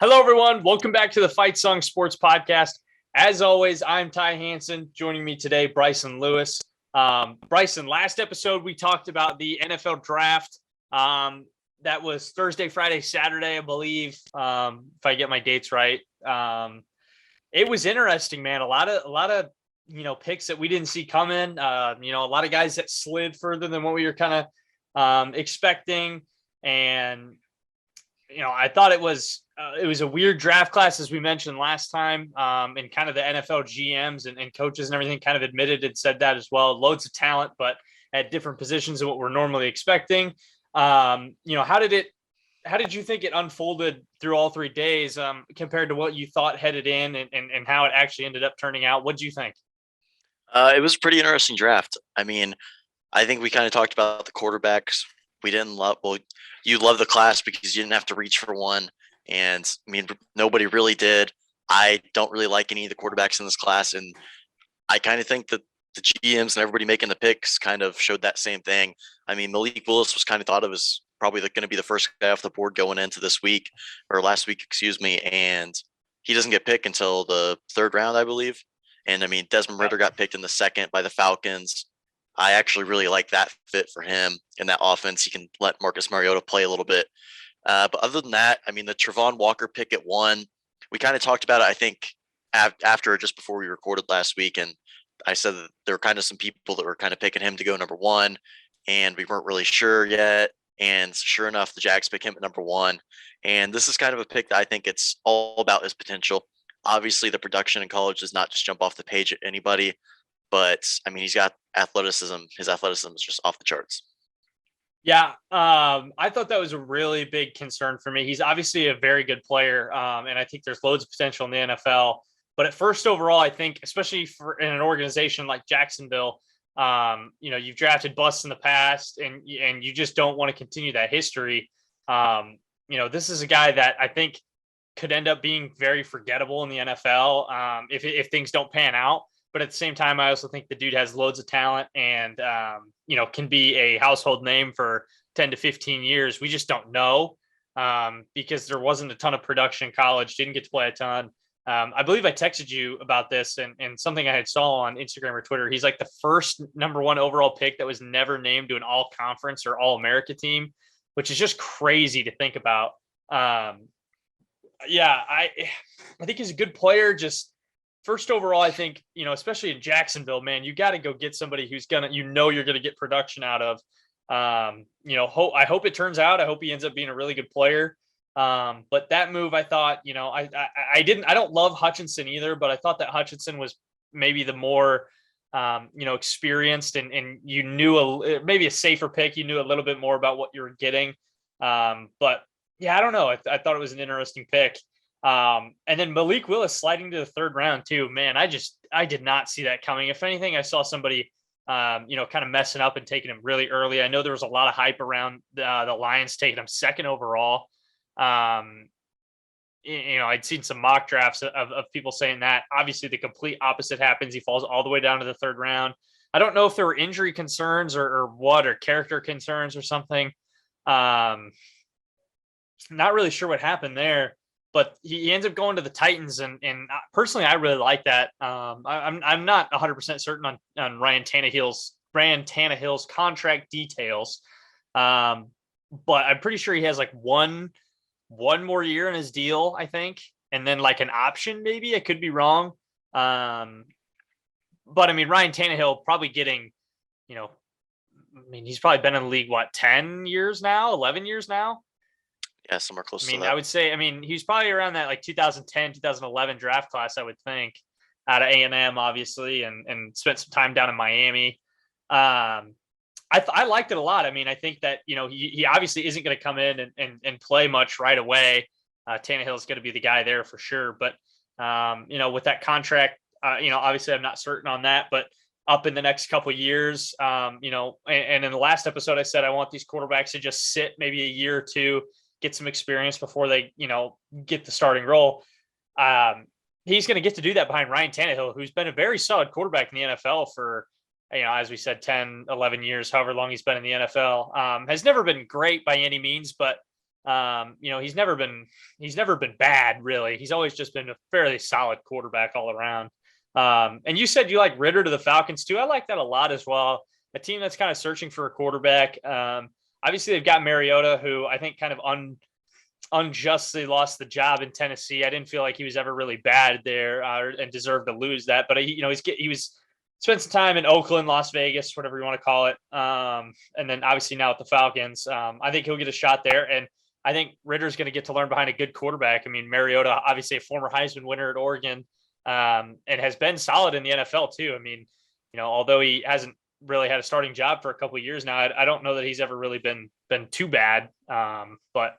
Hello, everyone. Welcome back to the Fight Song Sports Podcast. As always, I'm Ty Hansen. Joining me today, Bryson Lewis. Bryson, last episode we talked about the NFL draft. That was Thursday, Friday, Saturday, I believe, if I get my dates right. It was interesting, man. A lot of picks that we didn't see coming. A lot of guys that slid further than what we were kind of expecting, and I thought it was a weird draft class, as we mentioned last time, and kind of the NFL GMs and coaches and everything kind of admitted and said that as well. Loads of talent, but at different positions than what we're normally expecting. How did you think it unfolded through all 3 days compared to what you thought headed in and how it actually ended up turning out? What did you think? It was a pretty interesting draft. I mean, I think we kind of talked about the quarterbacks. We didn't love, well, you love the class because you didn't have to reach for one. And I mean, nobody really did. I don't really like any of the quarterbacks in this class. And I kind of think that the GMs and everybody making the picks kind of showed that same thing. I mean, Malik Willis was kind of thought of as probably going to be the first guy off the board going into this week or last week, excuse me. And he doesn't get picked until the third round, I believe. And I mean, Desmond Ritter got picked in the second by the Falcons. I actually really like that fit for him in that offense. He can let Marcus Mariota play a little bit. But other than that, I mean, the Travon Walker pick at 1, we kind of talked about it, I think, after just before we recorded last week. And I said that there were kind of some people that were kind of picking him to go number 1, and we weren't really sure yet. And sure enough, the Jags pick him at number 1. And this is kind of a pick that I think it's all about his potential. Obviously, the production in college does not just jump off the page at anybody. But I mean, he's got athleticism. His athleticism is just off the charts. Yeah, I thought that was a really big concern for me. He's obviously a very good player, and I think there's loads of potential in the NFL. But at first, overall, I think, especially in an organization like Jacksonville, you've drafted busts in the past, and you just don't want to continue that history. This is a guy that I think could end up being very forgettable in the NFL if things don't pan out. But at the same time, I also think the dude has loads of talent and, can be a household name for 10 to 15 years. We just don't know because there wasn't a ton of production in college, didn't get to play a ton. I believe I texted you about this and something I had saw on Instagram or Twitter. He's like the first number 1 overall pick that was never named to an all conference or all America team, which is just crazy to think about. I think he's a good player. Just first overall, I think, especially in Jacksonville, man, you got to go get somebody who's you're going to get production out of. I hope it turns out. I hope he ends up being a really good player. But that move, I thought, I don't love Hutchinson either, but I thought that Hutchinson was maybe the more, experienced and you knew maybe a safer pick. You knew a little bit more about what you were getting. But yeah, I don't know. I thought it was an interesting pick. And then Malik Willis sliding to the third round too, man, I did not see that coming. If anything, I saw somebody, kind of messing up and taking him really early. I know there was a lot of hype around the Lions taking him second overall. I'd seen some mock drafts of people saying that. Obviously the complete opposite happens. He falls all the way down to the third round. I don't know if there were injury concerns or character concerns or something. Not really sure what happened there. But he ends up going to the Titans, and personally, I really like that. I'm not 100% certain on Ryan Tannehill's contract details, but I'm pretty sure he has like one more year in his deal, I think, and then like an option maybe. I could be wrong, but I mean Ryan Tannehill probably getting, he's probably been in the league 10 years now, 11 years now. Yeah, somewhere close to that. I would say, he's probably around that like 2010, 2011 draft class, I would think, out of A&M, obviously, and spent some time down in Miami. I liked it a lot. I think that, he obviously isn't going to come in and play much right away. Tannehill is going to be the guy there for sure. But, with that contract, obviously I'm not certain on that, but up in the next couple of years, and in the last episode, I said I want these quarterbacks to just sit maybe a year or two, get some experience before they, get the starting role. He's going to get to do that behind Ryan Tannehill, who's been a very solid quarterback in the NFL for, as we said, 10, 11 years, however long he's been in the NFL. Has never been great by any means, but He's never been bad really. He's always just been a fairly solid quarterback all around. And you said you like Ritter to the Falcons too. I like that a lot as well. A team that's kind of searching for a quarterback. Obviously they've got Mariota, who I think kind of unjustly lost the job in Tennessee. I didn't feel like he was ever really bad there and deserved to lose that. But he was spent some time in Oakland, Las Vegas, whatever you want to call it. And then obviously now with the Falcons, I think he'll get a shot there. And I think Ritter's going to get to learn behind a good quarterback. I mean, Mariota, obviously a former Heisman winner at Oregon, and has been solid in the NFL too. I mean, although he hasn't really had a starting job for a couple of years now, I don't know that he's ever really been too bad. But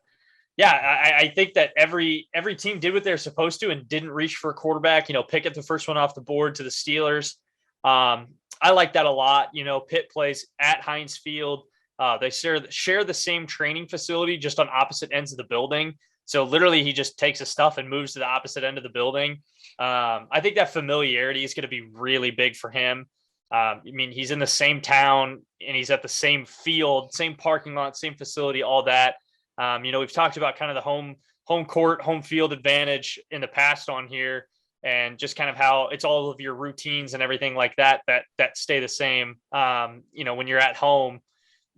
yeah, I think that every team did what they're supposed to and didn't reach for a quarterback. Pickett the first one off the board to the Steelers. I like that a lot. Pitt plays at Heinz Field. They share the same training facility, just on opposite ends of the building. So literally he just takes his stuff and moves to the opposite end of the building. I think that familiarity is going to be really big for him. I mean, he's in the same town and he's at the same field, same parking lot, same facility, all that. We've talked about kind of the home court, home field advantage in the past on here, and just kind of how it's all of your routines and everything like that stay the same. When you're at home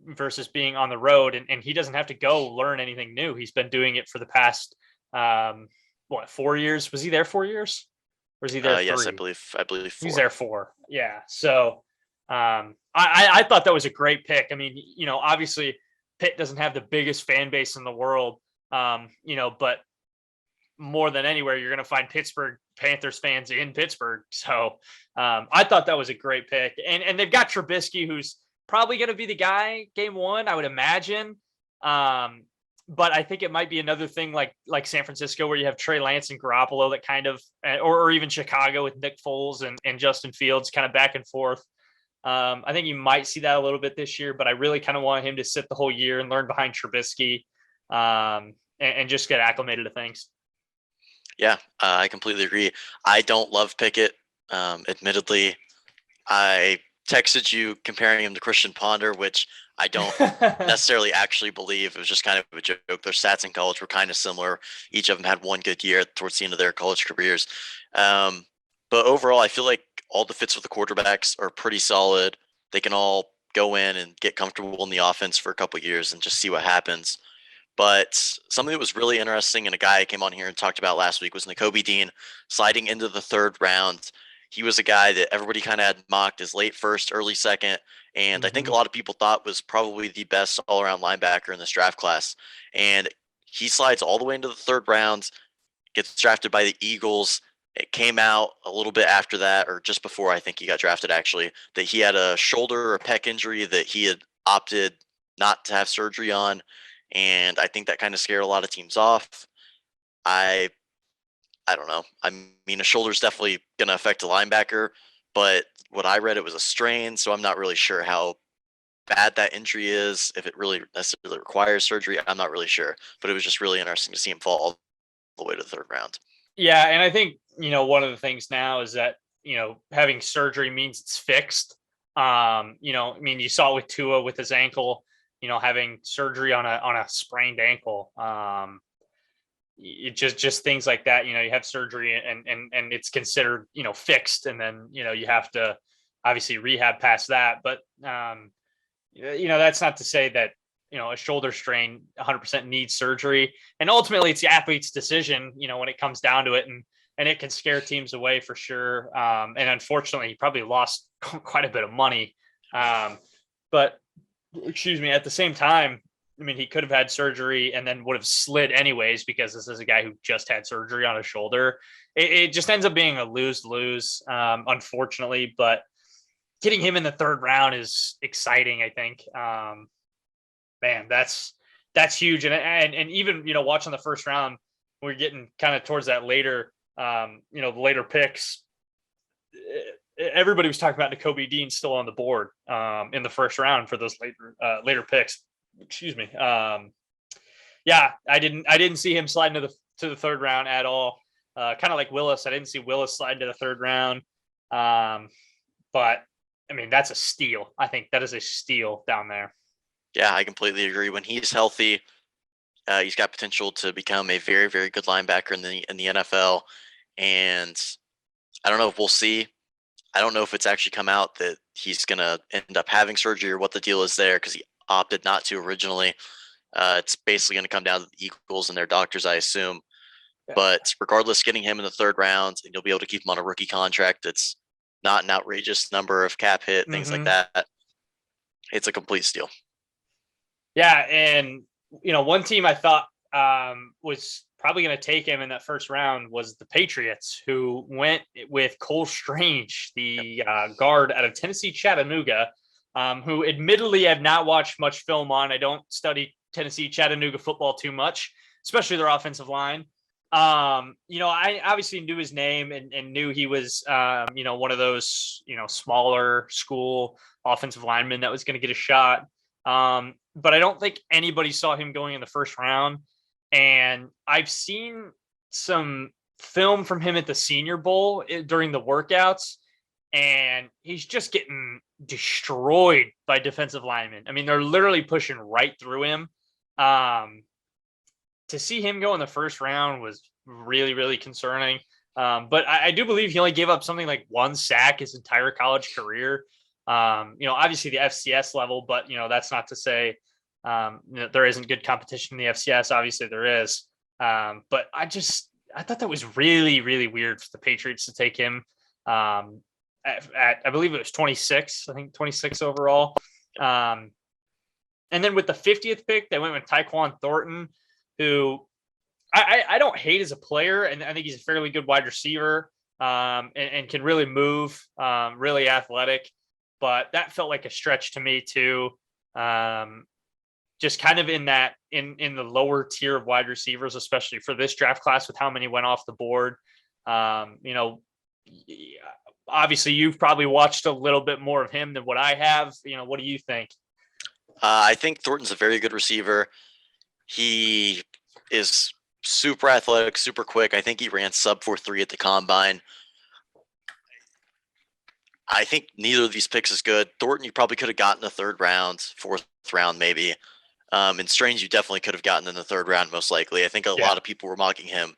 versus being on the road, and he doesn't have to go learn anything new. He's been doing it for the past 4 years? Was he there 4 years? Or is he there 3? Yes, I believe 4. He's there 4. Yeah. So I thought that was a great pick. I mean, obviously Pitt doesn't have the biggest fan base in the world, but more than anywhere, you're going to find Pittsburgh Panthers fans in Pittsburgh. So I thought that was a great pick. And they've got Trubisky, who's probably going to be the guy game 1, I would imagine. But I think it might be another thing like San Francisco, where you have Trey Lance and Garoppolo that kind of, or even Chicago with Nick Foles and Justin Fields kind of back and forth. I think you might see that a little bit this year, but I really kind of want him to sit the whole year and learn behind Trubisky, and just get acclimated to things. Yeah, I completely agree. I don't love Pickett. Admittedly, I texted you comparing him to Christian Ponder, which I don't necessarily actually believe. It was just kind of a joke. Their stats in college were kind of similar. Each of them had one good year towards the end of their college careers. But overall, I feel like all the fits with the quarterbacks are pretty solid. They can all go in and get comfortable in the offense for a couple of years and just see what happens. But something that was really interesting, and a guy I came on here and talked about last week, was Nicoby Dean sliding into the 3rd round. He was a guy that everybody kind of had mocked as late first, early second, and I think a lot of people thought was probably the best all-around linebacker in this draft class. And he slides all the way into the 3rd round, gets drafted by the Eagles. It came out a little bit after that, or just before I think he got drafted actually, that he had a shoulder or pec injury that he had opted not to have surgery on. And I think that kind of scared a lot of teams off. I don't know. I mean, a shoulder is definitely going to affect a linebacker, but what I read, it was a strain, so I'm not really sure how bad that injury is, if it really necessarily requires surgery. I'm not really sure, but it was just really interesting to see him fall all the way to the 3rd round. Yeah, and I think, one of the things now is that, having surgery means it's fixed. I mean, you saw it with Tua with his ankle, having surgery on a sprained ankle. It just things like that, you have surgery and it's considered, fixed. And then, you have to obviously rehab past that. But, that's not to say that, a shoulder strain 100% needs surgery. And ultimately it's the athlete's decision, when it comes down to it, and it can scare teams away for sure. And unfortunately he probably lost quite a bit of money. But excuse me, at the same time, I mean, he could have had surgery and then would have slid anyways, because this is a guy who just had surgery on his shoulder. It just ends up being a lose-lose, unfortunately. But getting him in the 3rd round is exciting, I think. Man, that's huge. And even, watching the 1st round, we're getting kind of towards that later, the later picks. Everybody was talking about Nicoby Dean still on the board in the 1st round for those later picks. Excuse me. Yeah, I didn't see him sliding to the 3rd round at all. Kind of like Willis. I didn't see Willis slide to the 3rd round. But I mean, that's a steal. I think that is a steal down there. Yeah, I completely agree. When he's healthy, He's got potential to become a very, very good linebacker in the NFL. And I don't know if we'll see. I don't know if it's actually come out that he's going to end up having surgery or what the deal is there because he opted not to originally. It's basically going to come down to the Eagles and their doctors, I assume. Yeah. But regardless, getting him in the third round, and you'll be able to keep him on a rookie contract that's not an outrageous number of cap hit, things like that. It's a complete steal. Yeah, and one team I thought was probably going to take him in that first round was the Patriots, who went with Cole Strange, the guard out of Tennessee Chattanooga, who admittedly I've not watched much film on. I don't study Tennessee Chattanooga football too much, especially their offensive line. I obviously knew his name and knew he was, one of those, smaller school offensive linemen that was going to get a shot. But I don't think anybody saw him going in the first round. And I've seen some film from him at the Senior Bowl during the workouts, and he's just getting destroyed by defensive linemen. I mean, they're literally pushing right through him. To see him go in the first round was really, really concerning. But I do believe he only gave up something like 1 sack his entire college career. Obviously the FCS level, but that's not to say there isn't good competition in the FCS. Obviously there is. But I thought that was really, really weird for the Patriots to take him at I believe it was 26, I think 26 overall. And then with the 50th pick, they went with Tyquan Thornton, who I don't hate as a player, and I think he's a fairly good wide receiver, and can really move, really athletic. But that felt like a stretch to me too. Just kind of in the lower tier of wide receivers, especially for this draft class with how many went off the board. Obviously you've probably watched a little bit more of him than what I have. What do you think? I think Thornton's a very good receiver. He is super athletic, super quick. I think he ran sub 4.3 at the combine. I think neither of these picks is good. Thornton, you probably could have gotten the third round, fourth round, maybe. And Strange, you definitely could have gotten in the third round, most likely. I think a lot of people were mocking him,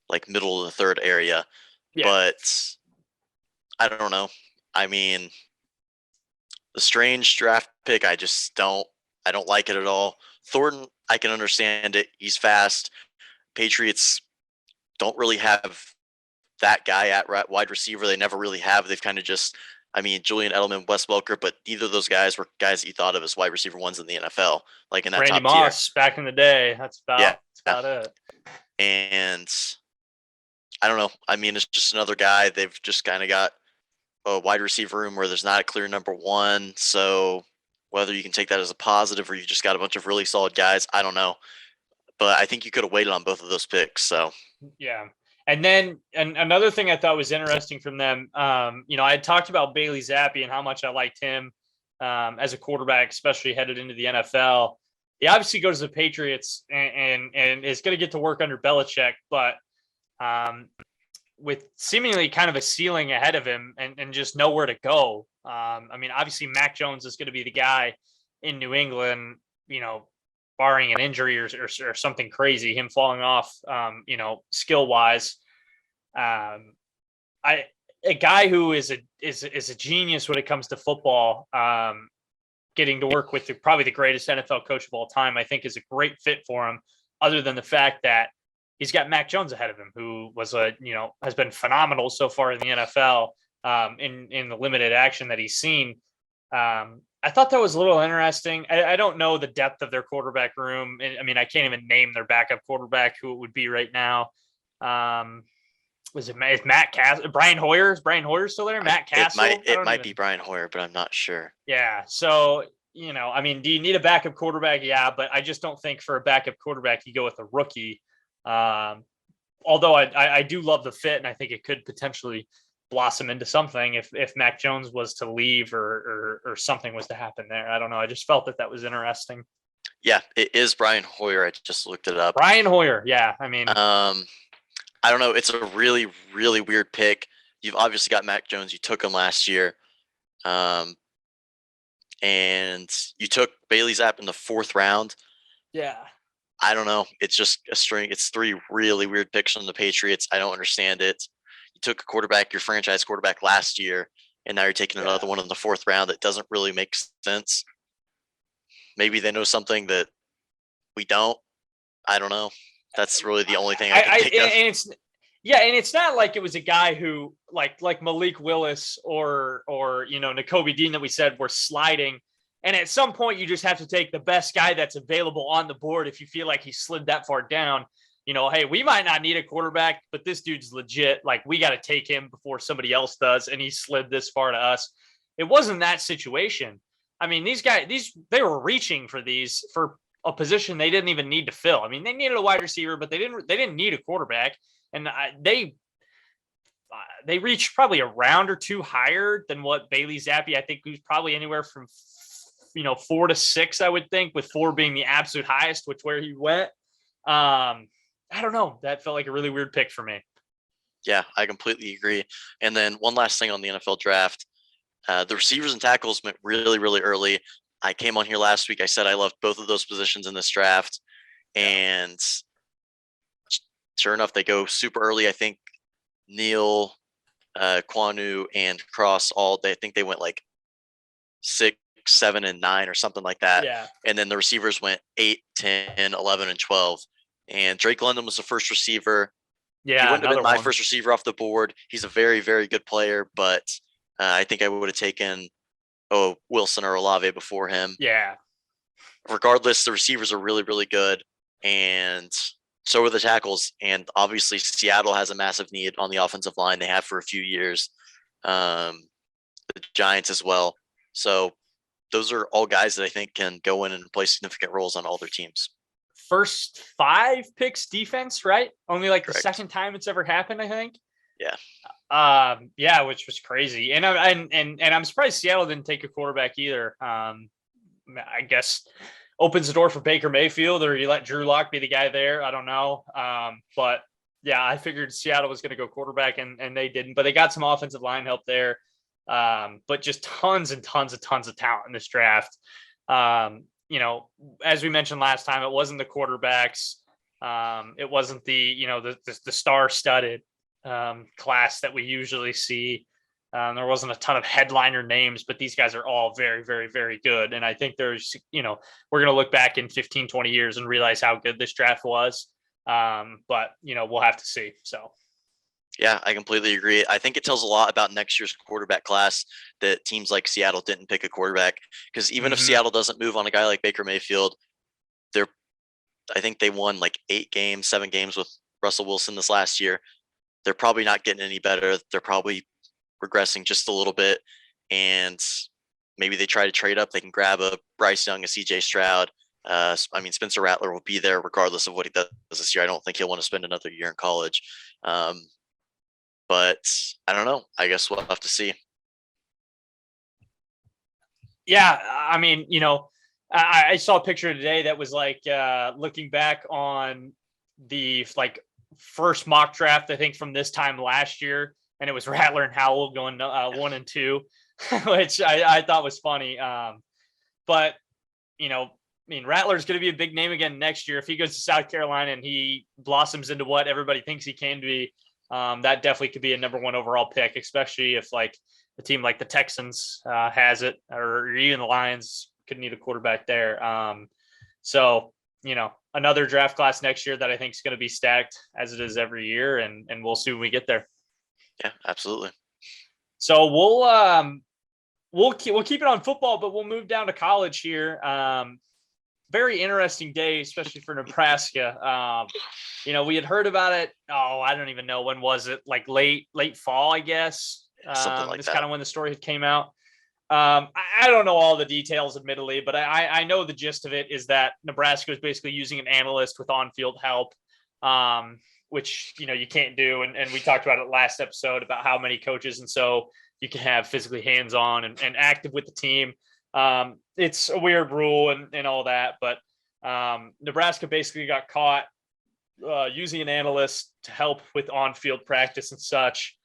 like middle of the third area. Yeah. But I don't know. I mean, the Strange draft pick, I don't like it at all. Thornton, I can understand it. He's fast. Patriots don't really have that guy at wide receiver. They never really have. They've kind of just, Julian Edelman, Wes Welker, but neither of those guys were guys that you thought of as wide receiver ones in the NFL, like in that Randy top Moss tier. Back in the day. That's about it. And I don't know. It's just another guy. They've just kind of got a wide receiver room where there's not a clear number one. So whether you can take that as a positive or you just got a bunch of really solid guys, I don't know. But I think you could have waited on both of those picks. So yeah. And then another thing I thought was interesting from them, I had talked about Bailey Zappi and how much I liked him as a quarterback, especially headed into the NFL. He obviously goes to the Patriots and is going to get to work under Belichick, but with seemingly kind of a ceiling ahead of him and just nowhere to go. Obviously Mac Jones is going to be the guy in New England, barring an injury or something crazy, him falling off, skill wise. A guy who is a genius when it comes to football, getting to work with probably the greatest NFL coach of all time, I think is a great fit for him, other than the fact that he's got Mac Jones ahead of him, who was has been phenomenal so far in the NFL, in the limited action that he's seen. I thought that was a little interesting. I don't know the depth of their quarterback room. I can't even name their backup quarterback, who it would be right now. Is Matt Castle? Brian Hoyer? Is Brian Hoyer still there? Matt Castle? It might be Brian Hoyer, but I'm not sure. Yeah. So, do you need a backup quarterback? Yeah, but I just don't think for a backup quarterback you go with a rookie. Although I do love the fit, and I think it could potentially blossom into something if Mac Jones was to leave or something was to happen there. I don't know. I just felt that was interesting. Yeah, it is Brian Hoyer. I just looked it up. Brian Hoyer. Yeah. I don't know. It's a really, really weird pick. You've obviously got Mac Jones. You took him last year. And you took Bailey Zapp in the fourth round. Yeah. I don't know. It's just a string. It's three really weird picks from the Patriots. I don't understand it. You took a quarterback, your franchise quarterback last year, and now you're taking another one in the fourth round. That doesn't really make sense. Maybe they know something that we don't. I don't know. That's really the only thing I can think of. And it's not like it was a guy who like Malik Willis or Nicoby Dean that we said were sliding. And at some point, you just have to take the best guy that's available on the board if you feel like he slid that far down. Hey, we might not need a quarterback, but this dude's legit. Like, we got to take him before somebody else does, and he slid this far to us. It wasn't that situation. I mean, these guys, they were reaching for these for a position they didn't even need to fill. I mean, they needed a wide receiver, but they didn't need a quarterback, and they reached probably a round or two higher than what Bailey Zappi. I think he was probably anywhere from 4 to 6, I would think, with 4 being the absolute highest, which where he went. I don't know. That felt like a really weird pick for me. Yeah, I completely agree. And then one last thing on the NFL draft. The receivers and tackles went really, really early. I came on here last week. I said I loved both of those positions in this draft. And sure enough, they go super early. I think Neal, Kwanu, and Cross I think they went like 6, 7, and 9 or something like that. Yeah. And then the receivers went 8, 10, 11, and 12. And Drake London was the first receiver. Yeah. He wouldn't have been my first receiver off the board. He's a very, very good player, but I think I would have taken Wilson or Olave before him. Yeah. Regardless, the receivers are really, really good. And so are the tackles. And obviously, Seattle has a massive need on the offensive line. They have for a few years. The Giants as well. So those are all guys that I think can go in and play significant roles on all their teams. First 5 picks defense, right? Only like Correct. The second time it's ever happened, I think. Yeah. Yeah, which was crazy. And I'm surprised Seattle didn't take a quarterback either. I guess opens the door for Baker Mayfield, or you let Drew Lock be the guy there. I don't know. But yeah, I figured Seattle was going to go quarterback, and they didn't. But they got some offensive line help there. But just tons and tons of talent in this draft. As we mentioned last time, it wasn't the quarterbacks. It wasn't the star-studded class that we usually see. There wasn't a ton of headliner names, but these guys are all very, very, very good. And I think we're going to look back in 15, 20 years and realize how good this draft was. But we'll have to see. So. Yeah, I completely agree. I think it tells a lot about next year's quarterback class that teams like Seattle didn't pick a quarterback, because even if Seattle doesn't move on a guy like Baker Mayfield, I think they won like 7 games with Russell Wilson this last year. They're probably not getting any better. They're probably regressing just a little bit, and maybe they try to trade up. They can grab a Bryce Young, a CJ Stroud. Spencer Rattler will be there regardless of what he does this year. I don't think he'll want to spend another year in college. But I don't know. I guess we'll have to see. Yeah, I saw a picture today that was like looking back on the first mock draft, I think, from this time last year, and it was Rattler and Howell going 1 and 2, which I thought was funny. But Rattler's going to be a big name again next year if he goes to South Carolina and he blossoms into what everybody thinks he can be. That definitely could be a number 1 overall pick, especially if a team like the Texans has it, or even the Lions could need a quarterback there. So another draft class next year that I think is going to be stacked as it is every year, and we'll see when we get there. Yeah, absolutely. So we'll keep it on football, but we'll move down to college here. Very interesting day, especially for Nebraska. We had heard about it. Oh, I don't even know, when was it? Like late fall, I guess. Something like it's that. Kind of when the story came out. I don't know all the details, admittedly, but I know the gist of it is that Nebraska is basically using an analyst with on-field help, which you can't do. And we talked about it last episode about how many coaches, and so you can have physically hands-on and active with the team. It's a weird rule and all that, but Nebraska basically got caught using an analyst to help with on-field practice and such.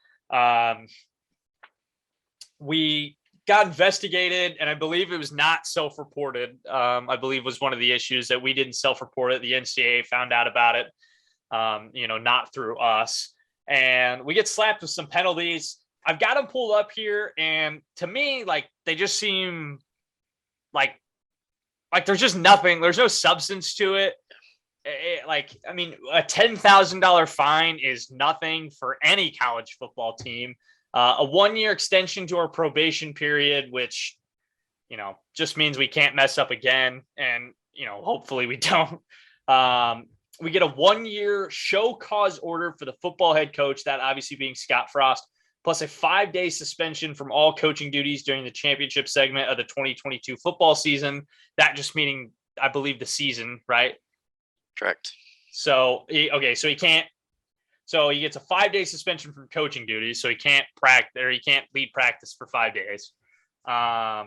We got investigated, and I believe it was not self-reported. I believe was one of the issues that we didn't self-report it. The NCAA found out about it, not through us. And we get slapped with some penalties. I've got them pulled up here, and to me, like, they just seem like there's just nothing. There's no substance to it. A $10,000 fine is nothing for any college football team. A 1-year extension to our probation period, which, just means we can't mess up again. And, hopefully we don't. We get a 1-year show cause order for the football head coach, that obviously being Scott Frost, plus a 5-day suspension from all coaching duties during the championship segment of the 2022 football season. That just meaning, I believe, the season, right? Correct. So he can't. So he gets a 5-day suspension from coaching duties. So he can't practice, or he can't lead practice for 5 days. A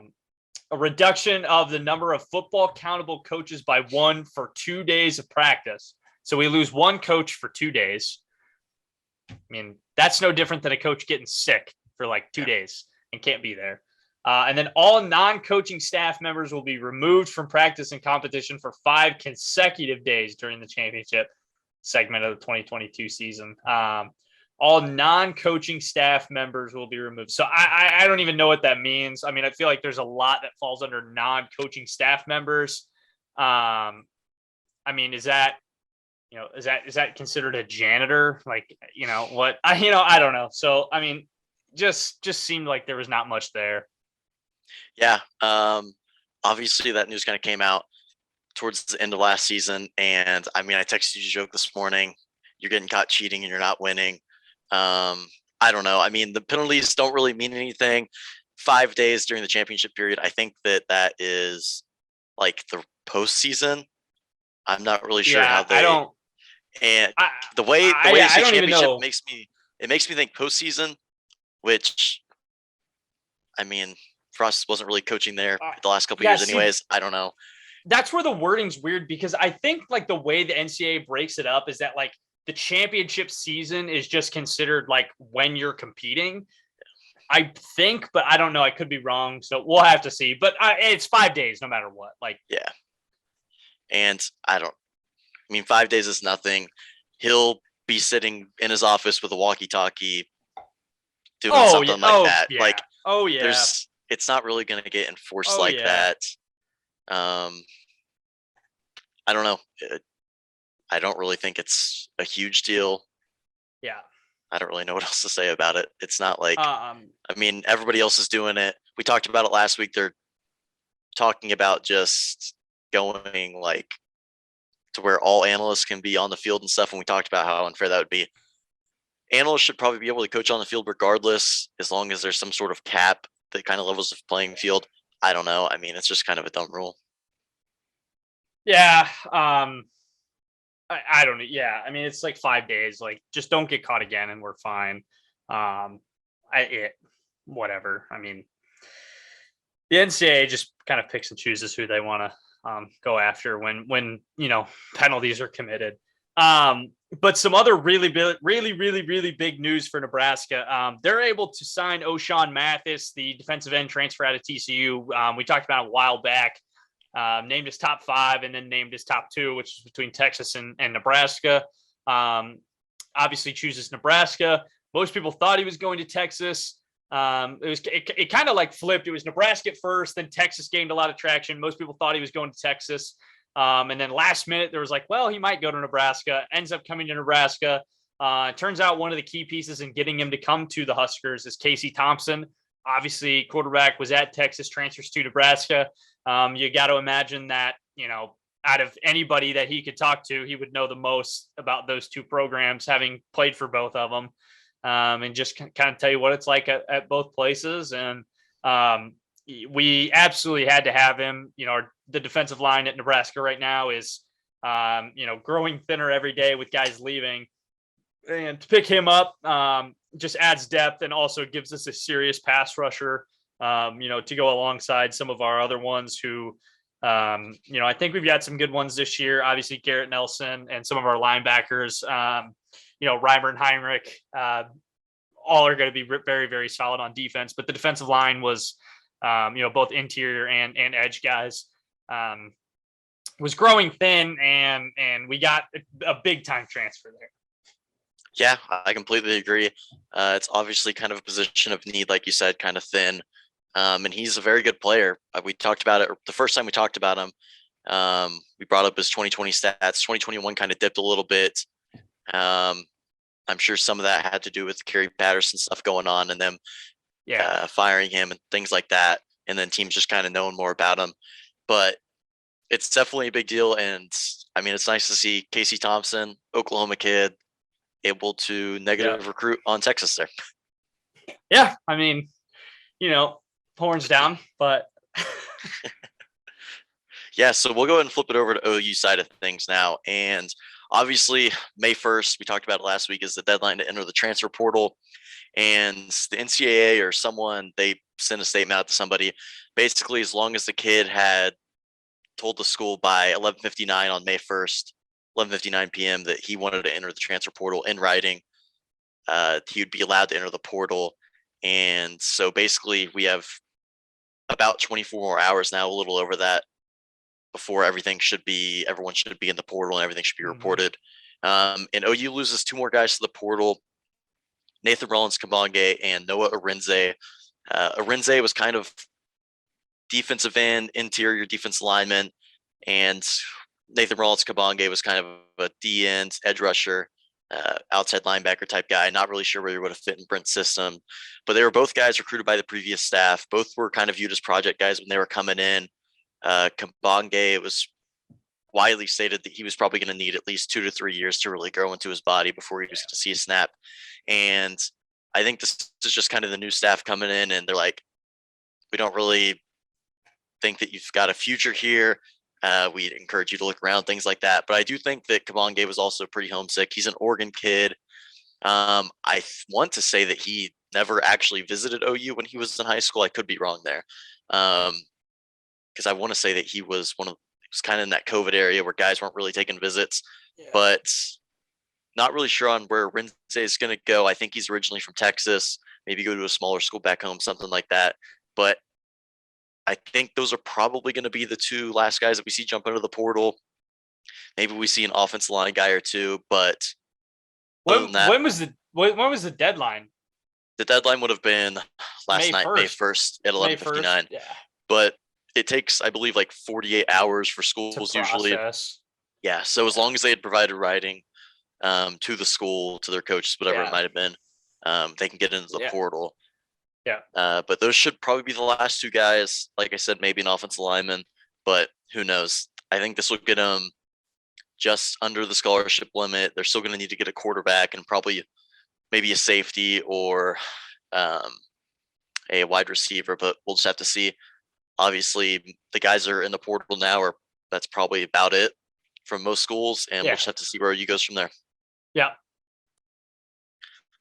reduction of the number of football countable coaches by 1 for 2 days of practice. So we lose 1 coach for 2 days. I mean, that's no different than a coach getting sick for like 2 days and can't be there. And then all non-coaching staff members will be removed from practice and competition for 5 consecutive days during the championship segment of the 2022 season. All non-coaching staff members will be removed. So I don't even know what that means. I mean, I feel like there's a lot that falls under non-coaching staff members. Is that considered a janitor? Like, what? I don't know. So, I mean, just seemed like there was not much there. Yeah. Obviously that news kind of came out towards the end of last season. And I texted you a joke this morning. You're getting caught cheating and you're not winning. I don't know. I mean, the penalties don't really mean anything. 5 days during the championship period. I think that is like the postseason. I'm not really sure how they. The way they say championship makes me think postseason, which, I mean, Frost wasn't really coaching there the last couple of years, anyways. I don't know. That's where the wording's weird, because I think like the way the NCAA breaks it up is that like the championship season is just considered like when you're competing. I think, but I don't know. I could be wrong, so we'll have to see. But it's 5 days, no matter what. Like, yeah. And 5 days is nothing. He'll be sitting in his office with a walkie-talkie doing something like that. Yeah. Like, yeah. It's not really going to get enforced that. I don't know. I don't really think it's a huge deal. Yeah. I don't really know what else to say about it. It's not like, everybody else is doing it. We talked about it last week. They're talking about just going like to where all analysts can be on the field and stuff. And we talked about how unfair that would be. Analysts should probably be able to coach on the field regardless, as long as there's some sort of cap that kind of levels the playing field. I don't know. I mean, it's just kind of a dumb rule. Yeah. I don't know. Yeah. I mean, it's like 5 days. Like, just don't get caught again and we're fine. Whatever. I mean, the NCAA just kind of picks and chooses who they want to go after when penalties are committed. But some other really big news for Nebraska. They're able to sign Oshon Mathis, the defensive end transfer out of TCU. We talked about it a while back. Named as top 5 and then named as top 2, which is between Texas and Nebraska. Obviously chooses Nebraska. Most people thought he was going to Texas. It kind of like flipped. It was Nebraska at first, then Texas gained a lot of traction. Most people thought he was going to Texas. And then last minute, there was like, well, he might go to Nebraska. Ends up coming to Nebraska. Turns out one of the key pieces in getting him to come to the Huskers is Casey Thompson. Obviously, quarterback was at Texas, transfers to Nebraska. You got to imagine that, out of anybody that he could talk to, he would know the most about those two programs, having played for both of them, and just kind of tell you what it's like at both places. And we absolutely had to have him. The defensive line at Nebraska right now is, growing thinner every day with guys leaving. And to pick him up just adds depth and also gives us a serious pass rusher, to go alongside some of our other ones who, I think we've got some good ones this year. Obviously, Garrett Nelson and some of our linebackers, Reimer and Heinrich, all are going to be very, very solid on defense. But the defensive line was both interior and edge guys. Was growing thin, and we got a big time transfer there. Yeah, I completely agree. It's obviously kind of a position of need, like you said, kind of thin. And he's a very good player. We talked about it the first time we talked about him. We brought up his 2020 stats. 2021 kind of dipped a little bit. I'm sure some of that had to do with Kerry Patterson stuff going on and them firing him and things like that. And then teams just kind of knowing more about him. But it's definitely a big deal. And I mean, it's nice to see Casey Thompson, Oklahoma kid, able to negative recruit on Texas there. Yeah. I mean, horns down, but. Yeah. So we'll go ahead and flip it over to OU side of things now. And obviously, May 1st, we talked about it last week, is the deadline to enter the transfer portal. And the Ncaa or someone, they sent a statement out to somebody. Basically, as long as the kid had told the school by 11:59 on May 1st, 11:59 p.m. that he wanted to enter the transfer portal in writing, he would be allowed to enter the portal. And so basically, we have about 24 more hours now, a little over that, before everyone should be in the portal and everything should be reported. And OU loses two more guys to the portal, Nathan Rollins-Kabonge and Noah Arinze. Arinze was kind of defensive end, interior defense lineman, and Nathan Rollins-Kabonge was kind of a D end, edge rusher, outside linebacker type guy. Not really sure where he would have fit in Brent's system, but they were both guys recruited by the previous staff. Both were kind of viewed as project guys when they were coming in. Kabonge, it was widely stated that he was probably going to need at least 2 to 3 years to really grow into his body before he was going to see a snap. And I think this is just kind of the new staff coming in, and they're like, we don't really think that you've got a future here. We encourage you to look around, things like that. But I do think that Kabonge was also pretty homesick. He's an Oregon kid. I want to say that he never actually visited OU when he was in high school. I could be wrong there. Because I want to say that he was kind of in that COVID area where guys weren't really taking visits, but not really sure on where Rinze is going to go. I think he's originally from Texas, maybe go to a smaller school back home, something like that. But I think those are probably going to be the two last guys that we see jump into the portal. Maybe we see an offensive line guy or two, but when was the deadline? The deadline would have been last night, May 1st at 11:59. Yeah. But it takes, I believe, like 48 hours for schools usually. Yeah. So as long as they had provided writing to the school, to their coaches, whatever it might have been, they can get into the portal. Yeah. But those should probably be the last two guys. Like I said, maybe an offensive lineman, but who knows? I think this will get them just under the scholarship limit. They're still going to need to get a quarterback and probably maybe a safety or a wide receiver, but we'll just have to see. Obviously, the guys that are in the portal now that's probably about it from most schools, and we'll just have to see where you goes from there. Yeah.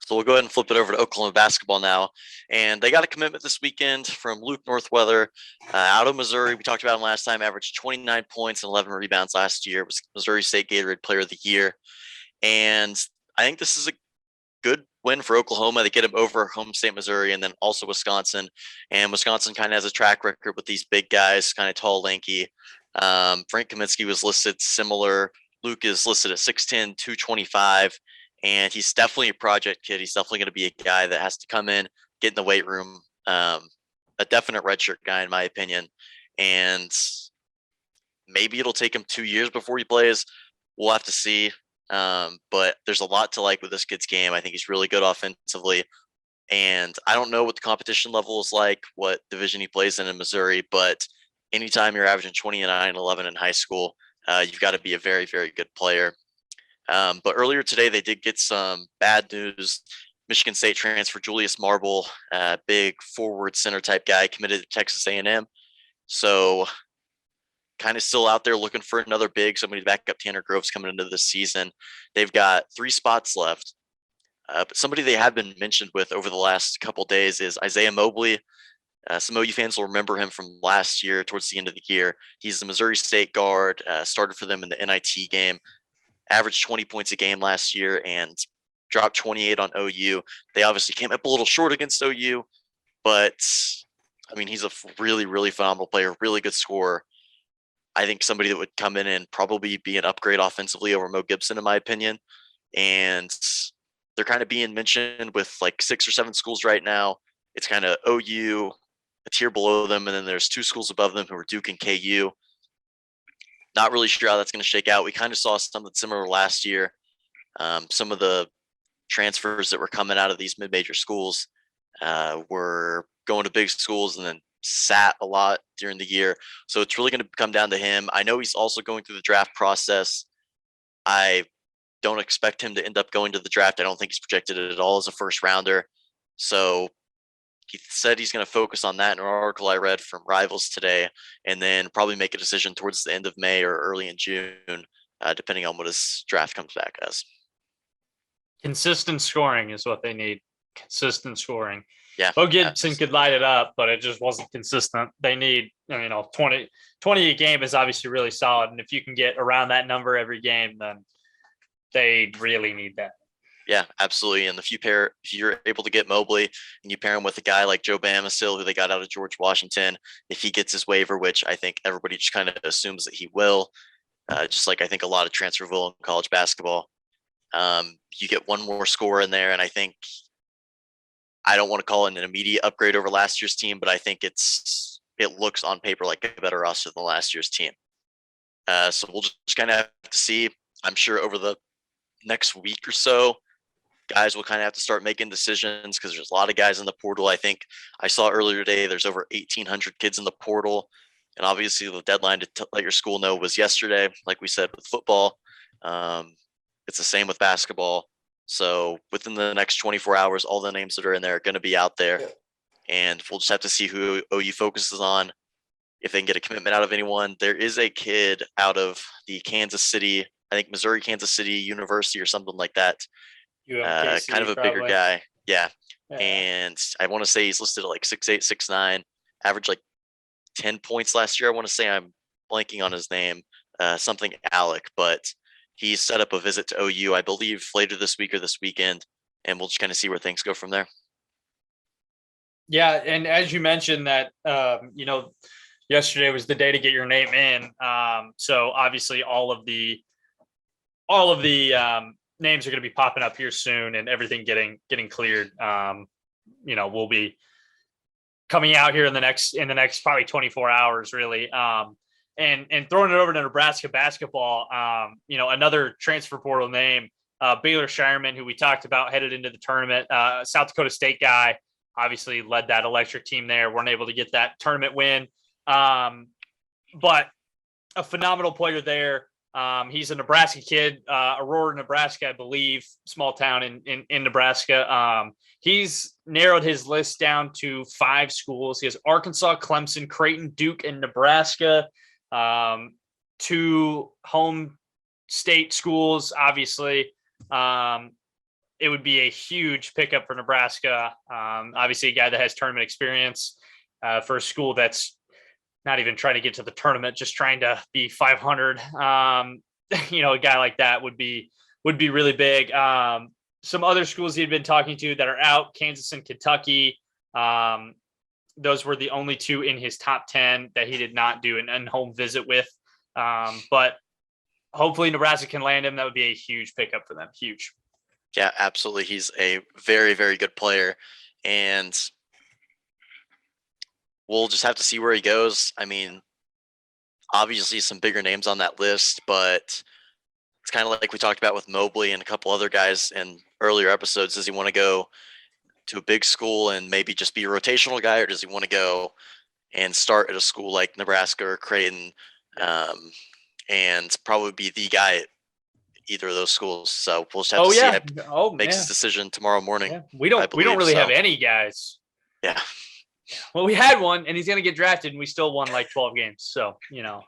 So we'll go ahead and flip it over to Oklahoma basketball now. And they got a commitment this weekend from Luke Northweather out of Missouri. We talked about him last time, averaged 29 points and 11 rebounds last year. Was Missouri State Gatorade Player of the Year. And I think this is a good win for Oklahoma. They get him over home state Missouri and then also Wisconsin. And Wisconsin kind of has a track record with these big guys, kind of tall, lanky. Frank Kaminsky was listed similar. Luke is listed at 6'10", 225. And he's definitely a project kid. He's definitely going to be a guy that has to come in, get in the weight room. A definite redshirt guy, in my opinion. And maybe it'll take him 2 years before he plays. We'll have to see. But there's a lot to like with this kid's game. I think he's really good offensively. And I don't know what the competition level is like, what division he plays in Missouri. But anytime you're averaging 29 and 11 in high school, you've got to be a very, very good player. But earlier today, they did get some bad news. Michigan State transfer Julius Marble, big forward center type guy, committed to Texas A&M. So kind of still out there looking for another big, somebody to back up Tanner Groves coming into this season. They've got 3 spots left. But somebody they have been mentioned with over the last couple of days is Isaiah Mobley. Some OU fans will remember him from last year towards the end of the year. He's the Missouri State guard, started for them in the NIT game. Averaged 20 points a game last year and dropped 28 on OU. They obviously came up a little short against OU, but I mean, he's a really, really phenomenal player, really good scorer. I think somebody that would come in and probably be an upgrade offensively over Mo Gibson, in my opinion. And they're kind of being mentioned with like 6 or 7 schools right now. It's kind of OU, a tier below them, and then there's 2 schools above them who are Duke and KU. Not really sure how that's going to shake out. We kind of saw something similar last year. Some of the transfers that were coming out of these mid-major schools were going to big schools and then sat a lot during the year. So it's really going to come down to him. I know he's also going through the draft process. I don't expect him to end up going to the draft. I don't think he's projected at all as a first rounder. So he said he's going to focus on that in an article I read from Rivals today, and then probably make a decision towards the end of May or early in June, depending on what his draft comes back as. Consistent scoring is what they need. Consistent scoring. Yeah. Bo Gibson could light it up, but it just wasn't consistent. They need, 20 a game is obviously really solid. And if you can get around that number every game, then they really need that. Yeah, absolutely. And if you're able to get Mobley and you pair him with a guy like Joe Bamasil, who they got out of George Washington, if he gets his waiver, which I think everybody just kind of assumes that he will, just like I think a lot of transferable in college basketball, you get one more scorer in there. And I think, I don't want to call it an immediate upgrade over last year's team, but I think it looks on paper like a better roster than last year's team. So we'll just kind of have to see. I'm sure over the next week or so, guys will kind of have to start making decisions because there's a lot of guys in the portal. I think I saw earlier today there's over 1,800 kids in the portal. And obviously the deadline to let your school know was yesterday, like we said with football. It's the same with basketball. So within the next 24 hours, all the names that are in there are going to be out there. And we'll just have to see who OU focuses on, if they can get a commitment out of anyone. There is a kid out of the Kansas City, I think Missouri, Kansas City University or something like that. Kind of a bigger guy. Yeah. And I want to say he's listed at like 6'8", 6'9", averaged like 10 points last year. I want to say, I'm blanking on his name, something Alec, but he's set up a visit to OU, I believe, later this week or this weekend, and we'll just kind of see where things go from there. Yeah, and as you mentioned that, yesterday was the day to get your name in. So obviously all of the names are going to be popping up here soon, and everything getting cleared. Will be coming out here in the next probably 24 hours, really. And throwing it over to Nebraska basketball, another transfer portal name, Baylor Shireman, who we talked about headed into the tournament, South Dakota State guy, obviously led that electric team there. Weren't able to get that tournament win, but a phenomenal player there. He's a Nebraska kid, Aurora, Nebraska, I believe, small town in Nebraska. He's narrowed his list down to 5 schools. He has Arkansas, Clemson, Creighton, Duke, and Nebraska. 2 home state schools, obviously. It would be a huge pickup for Nebraska. Obviously a guy that has tournament experience, for a school that's not even trying to get to the tournament, just trying to be 500. A guy like that would be really big. Some other schools he'd been talking to that are out, Kansas and Kentucky. Those were the only 2 in his top 10 that he did not do an in-home visit with. But hopefully Nebraska can land him. That would be a huge pickup for them. Huge. Yeah, absolutely. He's a very, very good player. And we'll just have to see where he goes. I mean, obviously some bigger names on that list, but it's kind of like we talked about with Mobley and a couple other guys in earlier episodes. Does he want to go to a big school and maybe just be a rotational guy, or does he want to go and start at a school like Nebraska or Creighton, and probably be the guy at either of those schools? So we'll just have to see. Makes his decision tomorrow morning. Yeah. We don't really have any guys. Yeah. Well, we had one, and he's going to get drafted, and we still won like 12 games. So, Yeah,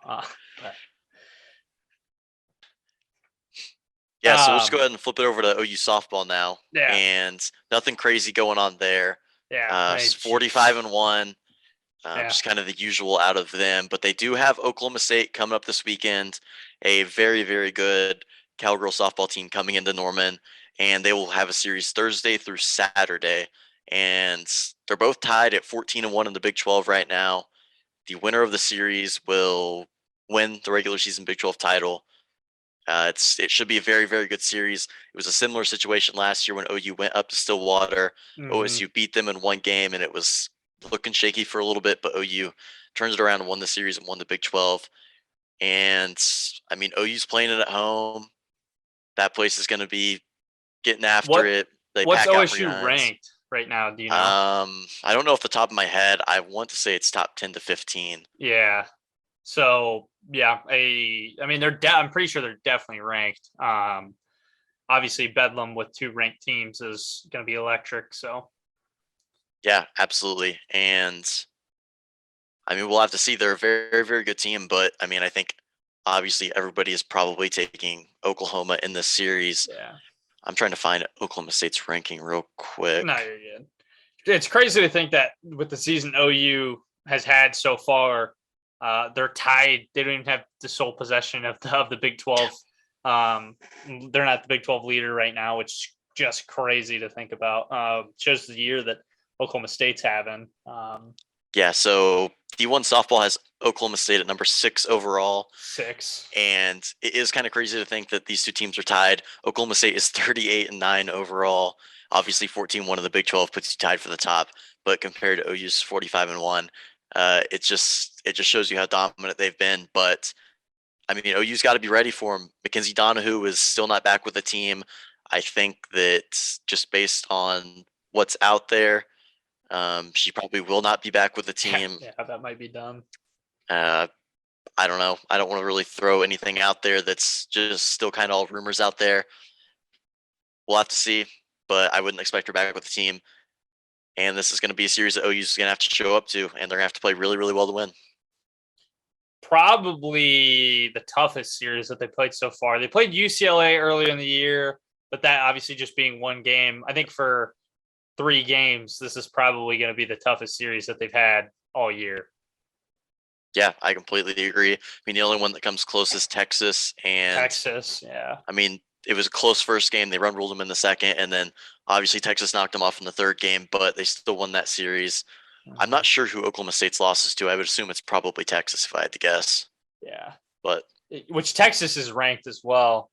so let's go ahead and flip it over to OU softball now. Yeah. And nothing crazy going on there. Yeah. 45-1. Just kind of the usual out of them. But they do have Oklahoma State coming up this weekend, a very, very good Cowgirl softball team coming into Norman. And they will have a series Thursday through Saturday. and they're both tied at 14-1 in the Big 12 right now. The winner of the series will win the regular season Big 12 title. It should be a very, very good series. It was a similar situation last year when OU went up to Stillwater. OSU beat them in one game, and it was looking shaky for a little bit, but OU turns it around and won the series and won the Big 12. And I mean, OU's playing it at home. That place is going to be getting after it. They What's pack out OSU reruns. ranked right now? Do you know? I don't know off the top of my head. I want to say it's top 10 to 15. Yeah. So yeah, I mean I'm pretty sure they're definitely ranked. Obviously Bedlam with 2 ranked teams is going to be electric. So yeah, absolutely. And I mean, we'll have to see. They're a very, very good team, but I mean, I think obviously everybody is probably taking Oklahoma in this series. Yeah. I'm trying to find Oklahoma State's ranking real quick. No, you're good. It's crazy to think that with the season OU has had so far, they're tied. They don't even have the sole possession of the Big 12. They're not the Big 12 leader right now, which is just crazy to think about. Shows the year that Oklahoma State's having. Yeah, so D1 softball has Oklahoma State at number 6 overall. 6. And it is kind of crazy to think that these two teams are tied. Oklahoma State is 38-9 overall. Obviously, 14-1 of the Big 12 puts you tied for the top, but compared to OU's 45-1, it just shows you how dominant they've been. But I mean, OU's got to be ready for them. Mackenzie Donahue is still not back with the team. I think that just based on what's out there, she probably will not be back with the team. Yeah, that might be done. I don't know. I don't want to really throw anything out there that's just still kind of all rumors out there. We'll have to see, but I wouldn't expect her back with the team. And this is going to be a series that OU's going to have to show up to, and they're going to have to play really, really well to win. Probably the toughest series that they played so far. They played UCLA earlier in the year, but that obviously just being one game. I think for 3 games, this is probably going to be the toughest series that they've had all year. Yeah, I completely agree. I mean, the only one that comes close is Texas. And Texas, yeah. I mean, it was a close first game. They run-ruled them in the second, and then obviously Texas knocked them off in the third game, but they still won that series. I'm not sure who Oklahoma State's losses to. I would assume it's probably Texas if I had to guess. Yeah. But which Texas is ranked as well.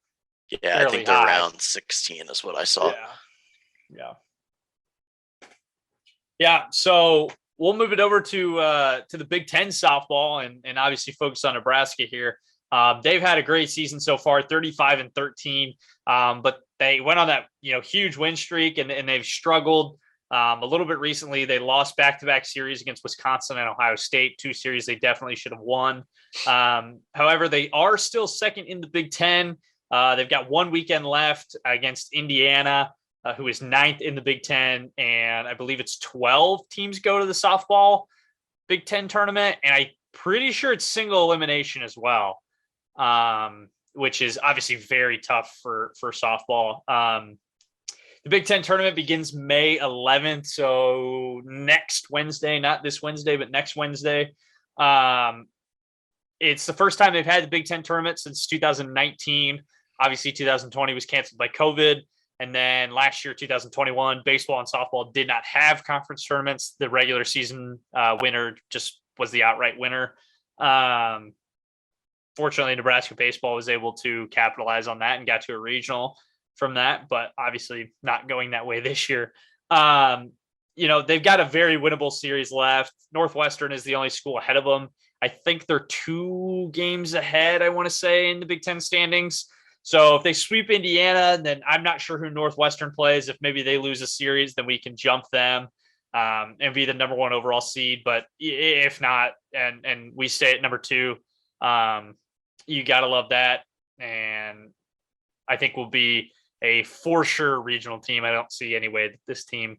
Yeah, I think they're around 16 is what I saw. Yeah. So we'll move it over to the Big Ten softball and obviously focus on Nebraska here. They've had a great season so far, 35-13. But they went on that huge win streak and they've struggled a little bit recently. They lost back-to-back series against Wisconsin and Ohio State, 2 series they definitely should have won. However, they are still second in the Big Ten. They've got 1 weekend left against Indiana, who is 9th in the Big Ten, and I believe it's 12 teams go to the softball Big Ten tournament, and I'm pretty sure it's single elimination as well, which is obviously very tough for softball. The Big Ten tournament begins May 11th, so next Wednesday, not this Wednesday, but next Wednesday. It's the first time they've had the Big Ten tournament since 2019. Obviously, 2020 was canceled by COVID. And then last year, 2021, baseball and softball did not have conference tournaments. The regular season winner just was the outright winner. Fortunately, Nebraska baseball was able to capitalize on that and got to a regional from that, but obviously not going that way this year. They've got a very winnable series left. Northwestern is the only school ahead of them. I think they're 2 games ahead, I want to say, in the Big Ten standings. So if they sweep Indiana, then I'm not sure who Northwestern plays. If maybe they lose a series, then we can jump them and be the number 1 overall seed. But if not, and we stay at number 2, you got to love that. And I think we'll be a for sure regional team. I don't see any way that this team,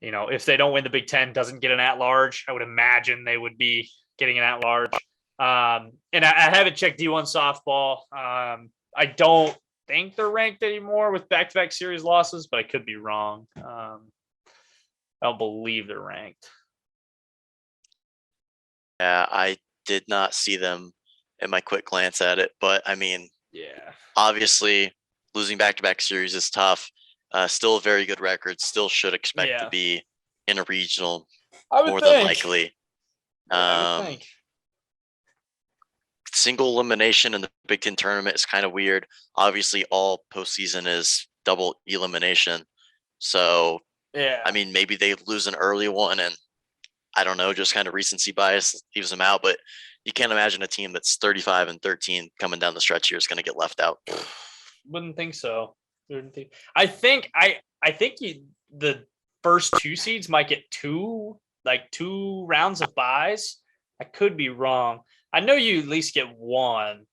if they don't win the Big Ten, doesn't get an at-large. I would imagine they would be getting an at-large. And I haven't checked D1 softball. I don't think they're ranked anymore with back-to-back series losses, but I could be wrong. I don't believe they're ranked. Yeah, I did not see them in my quick glance at it, but I mean, obviously losing back-to-back series is tough. Still a very good record. Still should expect to be in a regional, I would more think. than likely. I would think. Single elimination in the Big Ten tournament is kind of weird. Obviously, all postseason is double elimination. So, Yeah. I mean, maybe they lose an early one and I don't know, just kind of recency bias leaves them out. But you can't imagine a team that's 35-13 coming down the stretch here is going to get left out. Wouldn't think so. I think the first 2 seeds might get 2 rounds of buys. I could be wrong. I know you at least get 1.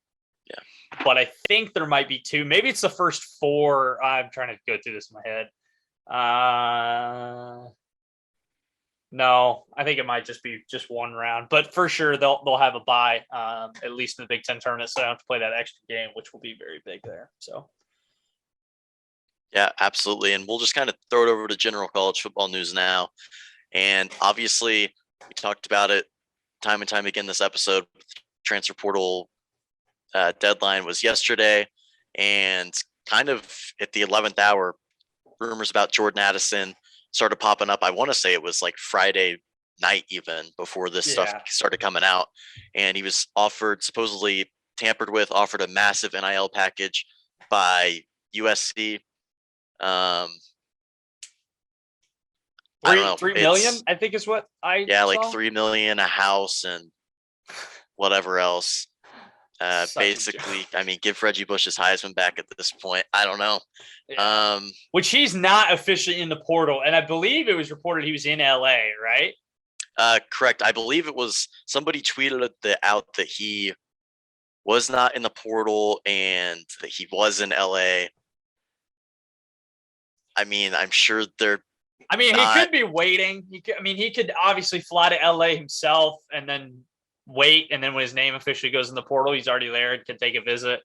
Yeah. But I think there might be 2. Maybe it's the first 4. I'm trying to go through this in my head. No, I think it might just be just 1 round, but for sure they'll have a bye, at least in the Big Ten tournament, so I don't have to play that extra game, which will be very big there. So, yeah, absolutely, and we'll just kind of throw it over to general college football news now. And obviously, we talked about it time and time again this episode. Transfer portal deadline was yesterday, and kind of at the 11th hour, rumors about Jordan Addison started popping up. I want to say it was like Friday night, even before this stuff started coming out. And he was supposedly tampered with, offered a massive NIL package by USC. I don't know. 3 million, I think is what I saw. Like 3 million, a house, and whatever else. Basically, I mean, give Reggie Bush his Heisman back at this point. I don't know. Yeah. Which he's not officially in the portal, and I believe it was reported he was in LA, right? Correct. I believe it was somebody tweeted out that he was not in the portal and that he was in LA. I mean, I'm sure they're. I mean, he could be waiting. He could obviously fly to LA himself and then wait, and then when his name officially goes in the portal, he's already there and can take a visit.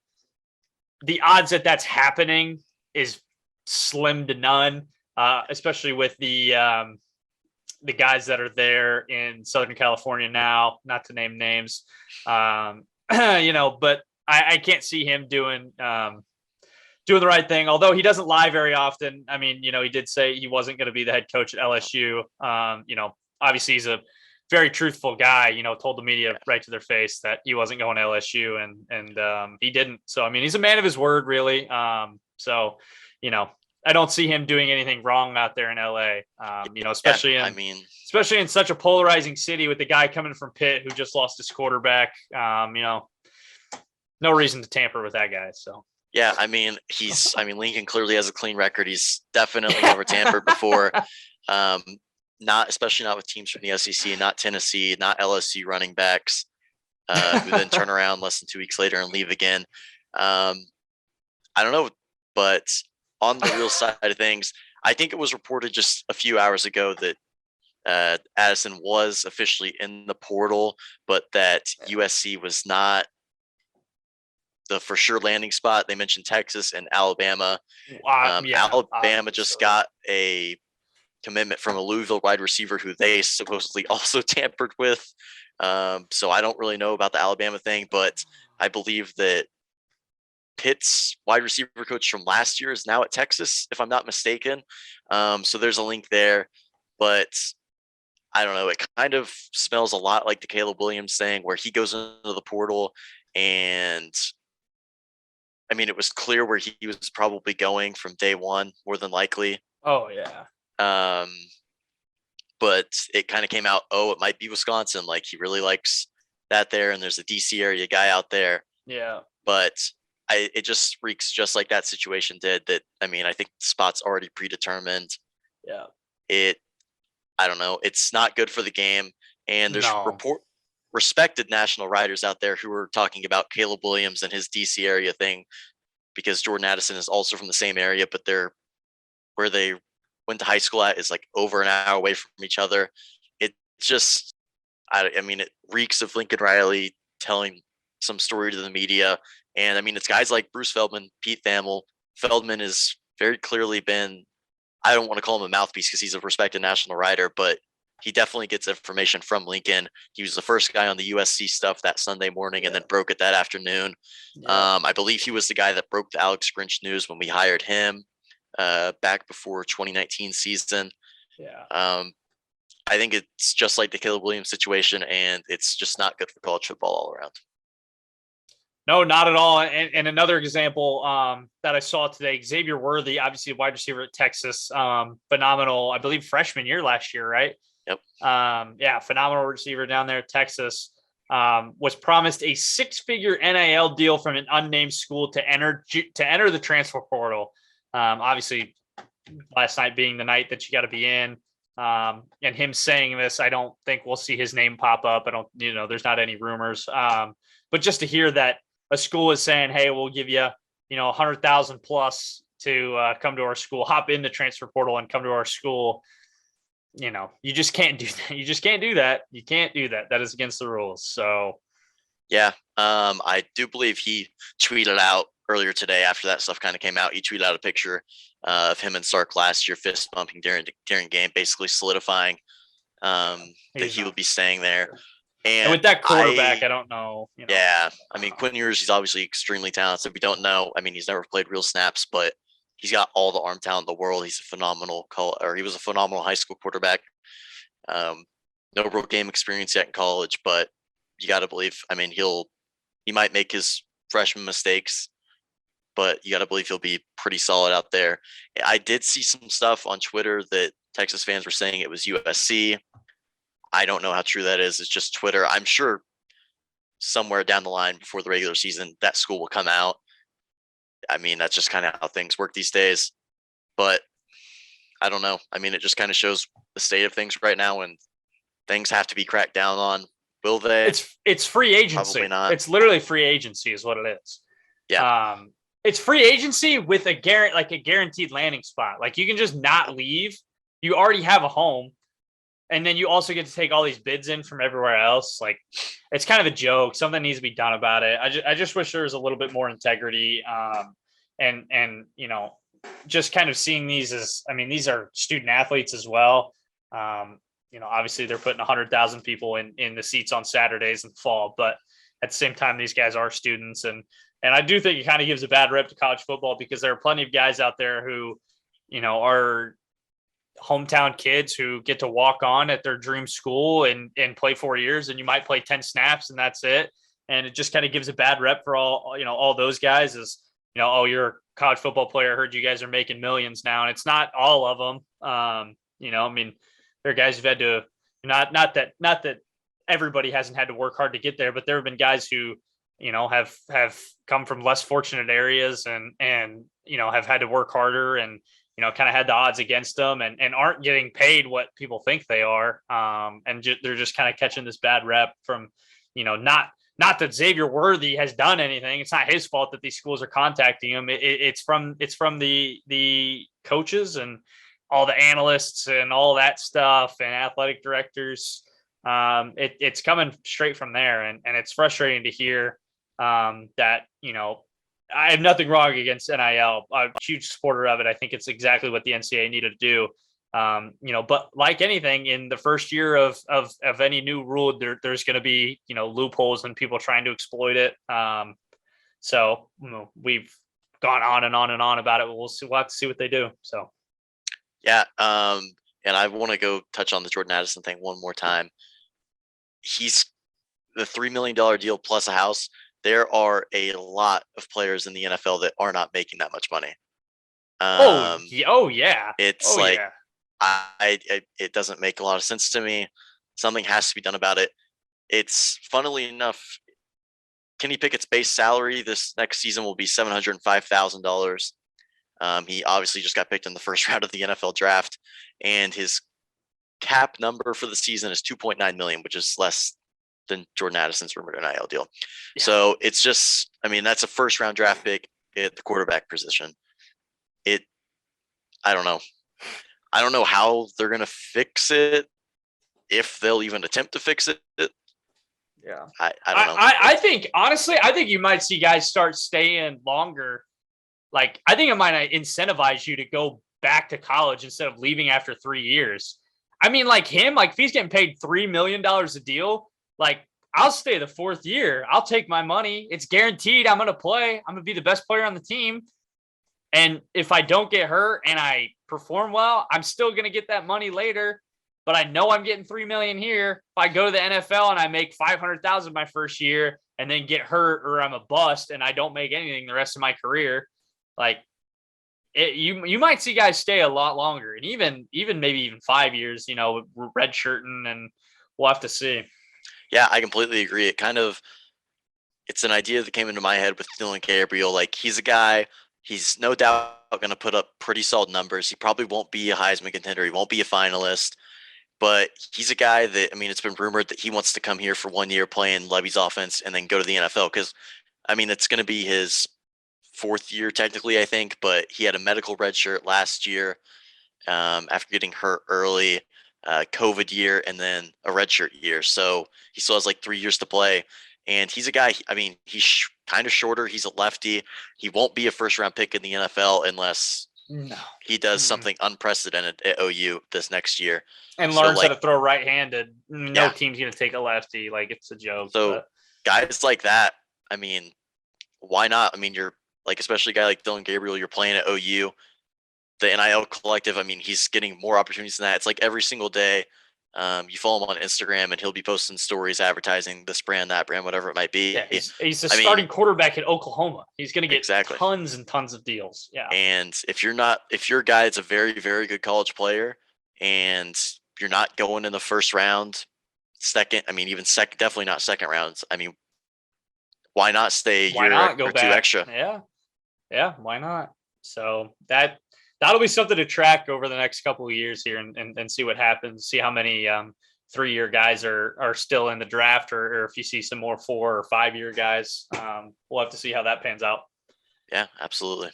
The odds that that's happening is slim to none, especially with the guys that are there in Southern California now, not to name names. But I can't see him doing the right thing, although he doesn't lie very often. I mean, he did say he wasn't going to be the head coach at LSU. Obviously he's a very truthful guy, told the media right to their face that he wasn't going to LSU and he didn't. So, I mean, he's a man of his word, really. I don't see him doing anything wrong out there in LA, especially in such a polarizing city with the guy coming from Pitt who just lost his quarterback. No reason to tamper with that guy. So. Yeah, I mean, Lincoln clearly has a clean record. He's definitely never tampered before. Especially not with teams from the SEC, not Tennessee, not LSU running backs, who then turn around less than 2 weeks later and leave again. I don't know, but on the real side of things, I think it was reported just a few hours ago that Addison was officially in the portal, but that USC was not the for sure landing spot. They mentioned Texas and Alabama. Alabama just got a commitment from a Louisville wide receiver who they supposedly also tampered with. So I don't really know about the Alabama thing, but I believe that Pitt's wide receiver coach from last year is now at Texas, if I'm not mistaken. So there's a link there, but I don't know. It kind of smells a lot like the Caleb Williams thing where he goes into the portal and I mean, it was clear where he was probably going from day one, more than likely. Oh, yeah. But it kind of came out, it might be Wisconsin. Like he really likes that there. And there's a DC area guy out there. Yeah. But it just reeks just like that situation did that. I mean, I think the spot's already predetermined. Yeah. I don't know. It's not good for the game. And there's respected national writers out there who are talking about Caleb Williams and his DC area thing because Jordan Addison is also from the same area, but where they went to high school at is like over an hour away from each other. It just, I mean, it reeks of Lincoln Riley telling some story to the media. And I mean, it's guys like Bruce Feldman, Pete Thamel. Feldman has very clearly been, I don't want to call him a mouthpiece because he's a respected national writer, but he definitely gets information from Lincoln. He was the first guy on the USC stuff that Sunday morning and then broke it that afternoon. Yeah. I believe he was the guy that broke the Alex Grinch news when we hired him back before 2019 season. Yeah. I think it's just like the Caleb Williams situation, and it's just not good for college football all around. No, not at all. And another example that I saw today, Xavier Worthy, obviously a wide receiver at Texas, phenomenal, I believe freshman year last year, right? Yep. Phenomenal receiver down there at Texas. Was promised a 6-figure NIL deal from an unnamed school to enter the transfer portal. Obviously, last night being the night that you got to be in. And him saying this, I don't think we'll see his name pop up. I don't, there's not any rumors. But just to hear that a school is saying, hey, we'll give you, 100,000 plus to come to our school, hop in the transfer portal and come to our school. You just can't do that. You just can't do that. You can't do that. That is against the rules. So, yeah, I do believe he tweeted out earlier today after that stuff kind of came out. He tweeted out a picture of him and Sark last year fist bumping during game, basically solidifying that he will be staying there. And with that quarterback, I don't know. Yeah, I mean, Quinn Ewers, he's obviously extremely talented. We don't know. I mean, he's never played real snaps, but he's got all the arm talent in the world. He's he was a phenomenal high school quarterback. No real game experience yet in college, but you got to believe. I mean, he might make his freshman mistakes, but you got to believe he'll be pretty solid out there. I did see some stuff on Twitter that Texas fans were saying it was USC. I don't know how true that is. It's just Twitter. I'm sure somewhere down the line before the regular season, that school will come out. I mean, that's just kind of how things work these days. But I don't know. I mean, it just kind of shows the state of things right now, and things have to be cracked down on. Will they? It's free agency. Probably not. It's literally free agency is what it is. Yeah. It's free agency with a guaranteed landing spot. Like, you can just not leave. You already have a home. And then you also get to take all these bids in from everywhere else. Like, it's kind of a joke. Something needs to be done about it. I just wish there was a little bit more integrity. And just kind of seeing these as, I mean, these are student athletes as well. Obviously they're putting 100,000 people in the seats on Saturdays in the fall, but at the same time, these guys are students. And I do think it kind of gives a bad rep to college football, because there are plenty of guys out there who, are hometown kids who get to walk on at their dream school and play 4 years, and you might play 10 snaps and that's it. And it just kind of gives a bad rep for all those guys is, oh, you're a college football player. I heard you guys are making millions now. And it's not all of them. I mean, there are guys who've had to, not that everybody hasn't had to work hard to get there, but there have been guys who, have come from less fortunate areas and have had to work harder and, kind of had the odds against them and aren't getting paid what people think they are. They're just kind of catching this bad rep from, not that Xavier Worthy has done anything. It's not his fault that these schools are contacting him. It's from the coaches and all the analysts and all that stuff and athletic directors. It's coming straight from there. And it's frustrating to hear that, I have nothing wrong against NIL. I'm a huge supporter of it. I think it's exactly what the Ncaa needed to do. But like anything in the first year of any new rule, there's going to be, loopholes and people trying to exploit it. So we've gone on and on and on about it. We'll have to see what they do. So. Yeah. And I want to go touch on the Jordan Addison thing one more time. He's the $3 million deal plus a house. There are a lot of players in the NFL that are not making that much money. Yeah. It's it doesn't make a lot of sense to me. Something has to be done about it. It's funnily enough, Kenny Pickett's base salary this next season will be $705,000. He obviously just got picked in the first round of the NFL draft, and his cap number for the season is $2.9 million, which is less than Jordan Addison's rumored NIL deal. Yeah. So it's just, I mean, that's a first round draft pick at the quarterback position. I don't know. I don't know how they're going to fix it, if they'll even attempt to fix it. Yeah. I don't know. I think, honestly, you might see guys start staying longer. Like, I think it might incentivize you to go back to college instead of leaving after 3 years. I mean, like him, like if he's getting paid $3 million a deal, like, I'll stay the 4th year. I'll take my money. It's guaranteed I'm going to play. I'm going to be the best player on the team. And if I don't get hurt and I perform well, I'm still going to get that money later. but I know I'm getting $3 million here. If I go to the NFL and I make $500,000 my first year and then get hurt or I'm a bust and I don't make anything the rest of my career, like you might see guys stay a lot longer, and even maybe even 5 years, redshirting, and we'll have to see. Yeah, I completely agree. It's an idea that came into my head with Dylan Gabriel. Like, he's a guy, he's no doubt going to put up pretty solid numbers. He probably won't be a Heisman contender. He won't be a finalist, but he's a guy that, I mean, it's been rumored that he wants to come here for 1 year, play in Levy's offense, and then go to the NFL. Because, I mean, it's going to be his fourth year technically, I think, but he had a medical red shirt last year after getting hurt early, COVID year, and then a redshirt year. So he still has like 3 years to play. And he's a guy, I mean, he's kind of shorter. He's a lefty. He won't be a first round pick in the NFL unless he does something unprecedented at OU this next year. And learns how to throw right-handed. No team's going to take a lefty. Like, it's a joke. So guys like that, I mean, why not? I mean, you're like, especially a guy like Dylan Gabriel, you're playing at OU. The NIL collective, I mean, he's getting more opportunities than that. It's like every single day. You follow him on Instagram and he'll be posting stories advertising this brand, that brand, whatever it might be. Yeah, he's a starting quarterback at Oklahoma. He's going to get exactly tons and tons of deals. Yeah. And if you're a guy that's a very, very good college player and you're not going in the first round, second, I mean, even second, definitely not second rounds. I mean, why not stay why not go or back? Two extra? Yeah. Why not? So that'll be something to track over the next couple of years here and see what happens, see how many 3-year guys are still in the draft, or if you see some more 4 or 5-year guys. We'll have to see how that pans out. Yeah, absolutely.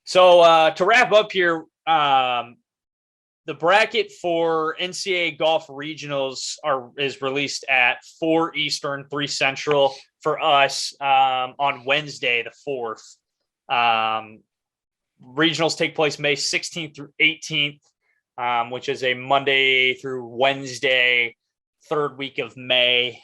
So to wrap up here, the bracket for NCAA golf regionals is released at 4 Eastern, 3 Central for us on Wednesday, the 4th. Regionals take place May 16th through 18th, which is a Monday through Wednesday, 3rd week of May.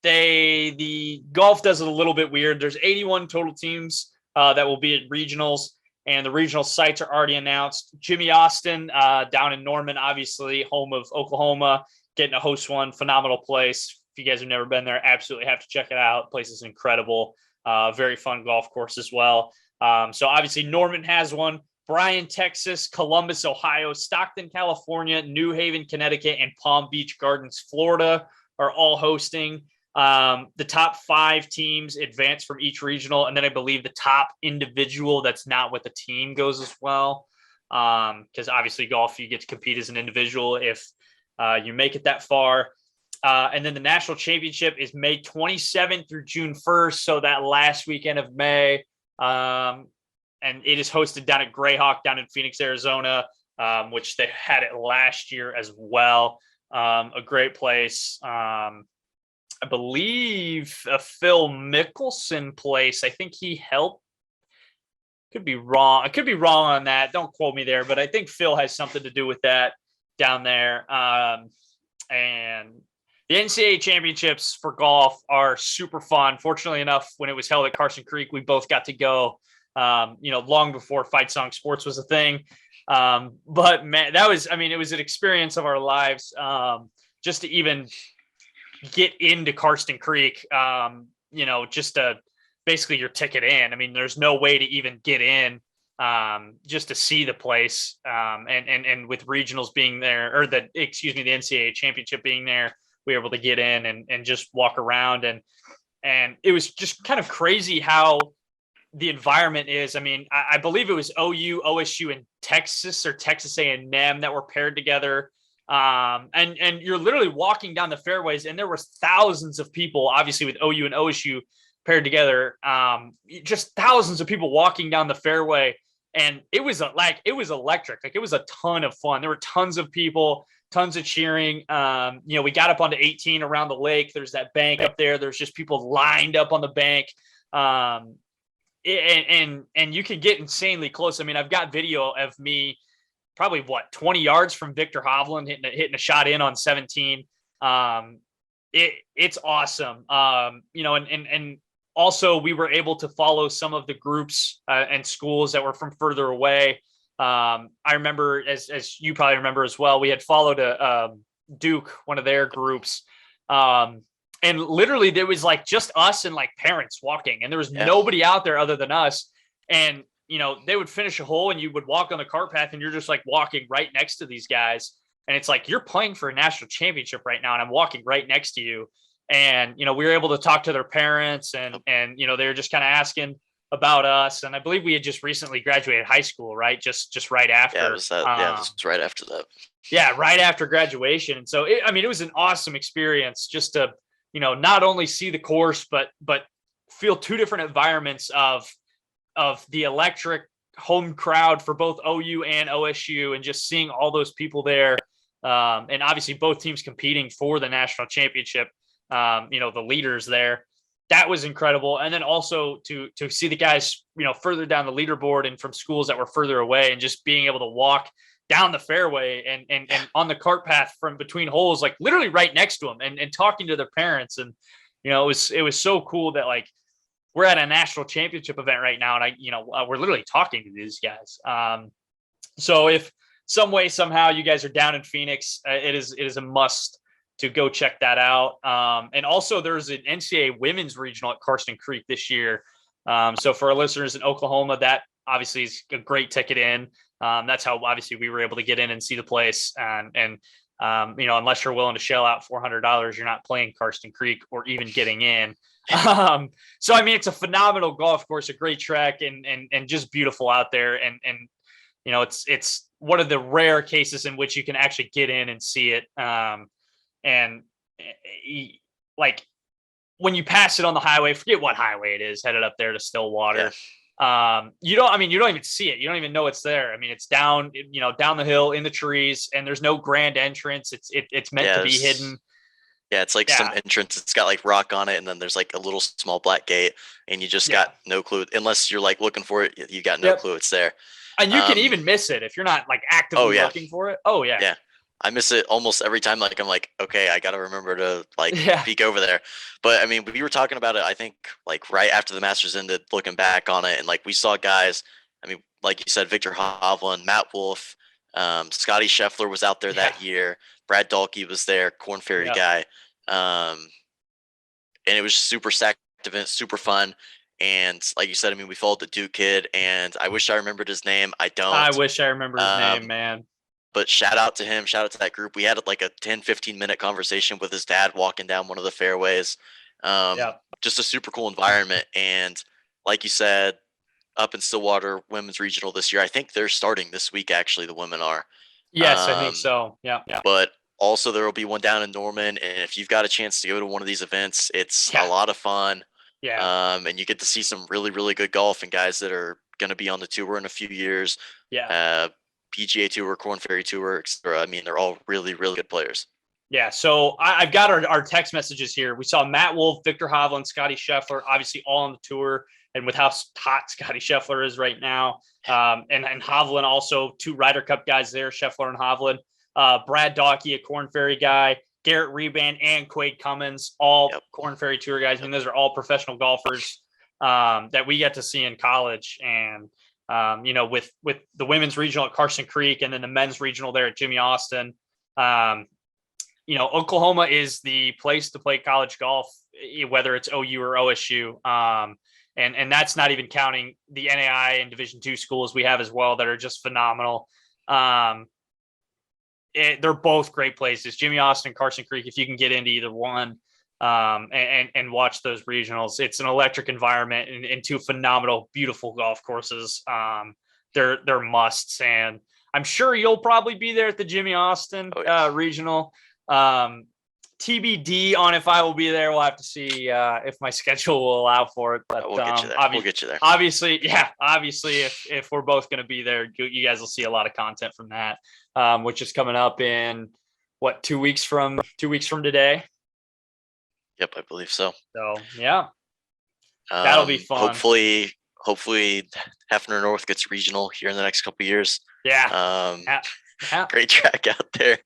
The golf does it a little bit weird. There's 81 total teams that will be at regionals, and the regional sites are already announced. Jimmy Austin down in Norman, obviously home of Oklahoma, getting to host one. Phenomenal place. If you guys have never been there, absolutely have to check it out. The place is incredible. Very fun golf course as well. So obviously Norman has one. Bryan, Texas, Columbus, Ohio, Stockton, California, New Haven, Connecticut, and Palm Beach Gardens, Florida are all hosting. The top 5 teams advance from each regional, and then I believe the top individual that's not with the team goes as well. Because obviously golf, you get to compete as an individual if you make it that far. And then the national championship is May 27th through June 1st. So that last weekend of May. And it is hosted down at Greyhawk down in Phoenix, Arizona, which they had it last year as well. A great place. I believe a Phil Mickelson place. I think he helped. Could be wrong. I could be wrong on that. Don't quote me there, but I think Phil has something to do with that down there. And the NCAA championships for golf are super fun. Fortunately enough, when it was held at Carson Creek, we both got to go, long before Fight Song Sports was a thing. But man, it was an experience of our lives. Just to even get into Carson Creek, just to basically your ticket in. I mean, there's no way to even get in, just to see the place. And with regionals being there, or the NCAA championship being there, we were able to get in and just walk around. And it was just kind of crazy how the environment is. I mean, I believe it was OU, OSU, and Texas, or Texas A&M that were paired together. And you're literally walking down the fairways, and there was thousands of people, obviously with OU and OSU paired together, just thousands of people walking down the fairway. And it was electric. Like, it was a ton of fun. There were tons of people, tons of cheering. We got up onto 18 around the lake. There's that bank up there. There's just people lined up on the bank. And you can get insanely close. I mean, I've got video of me probably 20 yards from Victor Hovland hitting a shot in on 17. It's awesome. And also we were able to follow some of the groups and schools that were from further away. I remember, as you probably remember as well, we had followed a Duke, one of their groups. And literally there was like just us and like parents walking, and there was nobody out there other than us. And, they would finish a hole and you would walk on the cart path and you're just like walking right next to these guys. And it's like, you're playing for a national championship right now. And I'm walking right next to you. And, we were able to talk to their parents and they were just kind of asking about us. And I believe we had just recently graduated high school, right? Just right after. Yeah, it was that. It was right after that. Yeah, right after graduation. And so, it was an awesome experience just to, not only see the course, but feel two different environments of the electric home crowd for both OU and OSU, and just seeing all those people there. And obviously both teams competing for the national championship, the leaders there. That was incredible. And then also to see the guys, further down the leaderboard and from schools that were further away, and just being able to walk down the fairway and on the cart path from between holes, like literally right next to them, and talking to their parents. And, it was so cool that like we're at a national championship event right now. And we're literally talking to these guys. So if some way, somehow you guys are down in Phoenix, it is a must to go check that out. And also there's an Ncaa women's regional at Karsten Creek this year. So for our listeners in Oklahoma, that obviously is a great ticket in. That's how obviously we were able to get in and see the place. And unless you're willing to shell out $400, you're not playing Karsten Creek or even getting in. So, it's a phenomenal golf course, a great track, and just beautiful out there. And it's one of the rare cases in which you can actually get in and see it. And like when you pass it on the highway, forget what highway it is, headed up there to Stillwater. You don't even see it. You don't even know it's there. It's down, down the hill in the trees, and there's no grand entrance. It's meant to be hidden. Yeah, it's like some entrance. It's got like rock on it, and then there's like a little small black gate, and you just got no clue unless you're like looking for it. You got no clue it's there, and you can even miss it if you're not like actively looking for it. Oh yeah, I miss it almost every time. Like I'm like, okay, I got to remember to like peek over there. But we were talking about it, I think like right after the Masters ended, looking back on it, and like we saw guys. Like you said, Victor Hovland, Matt Wolf, Scotty Scheffler was out there that year. Brad Dahlke was there, Corn Ferry guy. And it was super stacked event, super fun. And like you said, we followed the Duke kid, and I wish I remembered his name. I don't. I wish I remember his name, man. But shout out to him. Shout out to that group. We had like a 10, 15-minute conversation with his dad walking down one of the fairways. Just a super cool environment. And like you said, up in Stillwater women's regional this year, I think they're starting this week. Actually, the women are. Yes, I think so. Yeah. But also there will be one down in Norman. And if you've got a chance to go to one of these events, it's a lot of fun. Yeah. And you get to see some really, really good golf and guys that are going to be on the tour in a few years. PGA Tour, Corn Ferry Tour, etc. They're all really, really good players. Yeah, so I've got our text messages here. We saw Matt Wolf, Victor Hovland, Scotty Scheffler, obviously all on the tour, and with how hot Scotty Scheffler is right now, and Hovland also, two Ryder Cup guys there, Scheffler and Hovland, Brad Dahlke, a Corn Ferry guy, Garrett Reband, and Quade Cummins, all Corn Ferry Tour guys. Those are all professional golfers that we get to see in college. And with the women's regional at Karsten Creek, and then the men's regional there at Jimmy Austin, Oklahoma is the place to play college golf, whether it's OU or OSU. And that's not even counting the Ncaa and Division II schools we have as well that are just phenomenal. They're both great places. Jimmy Austin, Karsten Creek, if you can get into either one, and watch those regionals, it's an electric environment and two phenomenal, beautiful golf courses. They're musts, and I'm sure you'll probably be there at the Jimmy Austin regional. TBD on if I will be there. We'll have to see if my schedule will allow for it. But we'll get you there. We'll get you there. Obviously, if we're both going to be there, you guys will see a lot of content from that, which is coming up in 2 weeks from today. Yep, I believe so. So yeah, that'll be fun. Hopefully Hefner North gets regional here in the next couple of years. Yeah. Great track out there.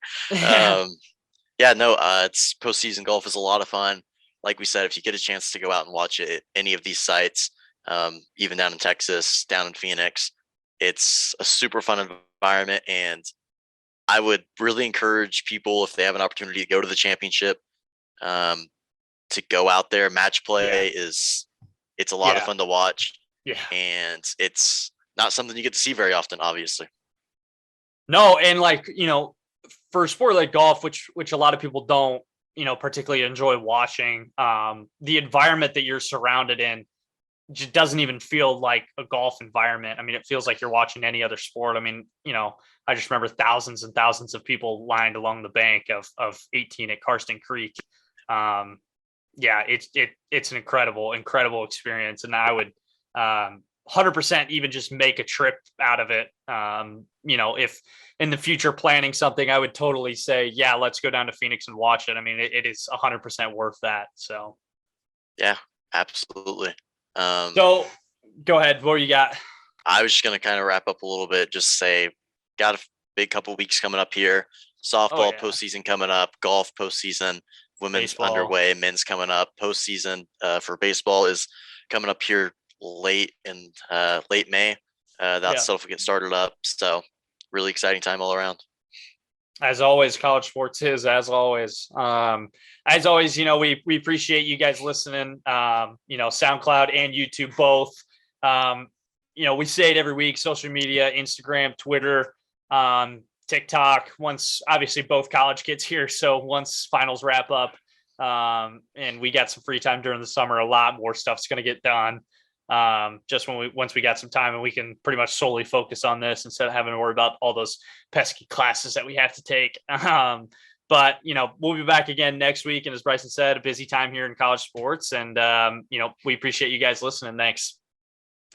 It's postseason golf is a lot of fun. Like we said, if you get a chance to go out and watch it at any of these sites, even down in Texas, down in Phoenix, It's a super fun environment, and I would really encourage people, if they have an opportunity to go to the championship, um, to go out there. Match play it's a lot of Yeah. fun to watch, Yeah. and it's not something you get to see very often, obviously. No, and like, for a sport like golf, which a lot of people don't, particularly enjoy watching, the environment that you're surrounded in just doesn't even feel like a golf environment. I mean, it feels like you're watching any other sport. I mean, I just remember thousands and thousands of people lined along the bank of 18 at Karsten Creek. Yeah, it's an incredible experience, and I would 100% even just make a trip out of it. If in the future planning something, I would totally say, yeah, let's go down to Phoenix and watch it. I mean, it is 100% worth that. So Yeah, absolutely. so go ahead. What you got? I was just going to kind of wrap up a little bit, just say, got a big couple weeks coming up here. Softball postseason coming up, golf postseason, women's Baseball underway, men's coming up. Postseason for baseball is coming up here late May. That stuff will get started up. So really exciting time all around. As always, college sports is as always. We appreciate you guys listening. SoundCloud and YouTube both. We say it every week: social media, Instagram, Twitter, TikTok. Once, obviously, both college kids here. So once finals wrap up, and we got some free time during the summer, a lot more stuff's going to get done. Once we got some time and we can pretty much solely focus on this instead of having to worry about all those pesky classes that we have to take. But we'll be back again next week. And as Bryson said, a busy time here in college sports. And we appreciate you guys listening. Thanks.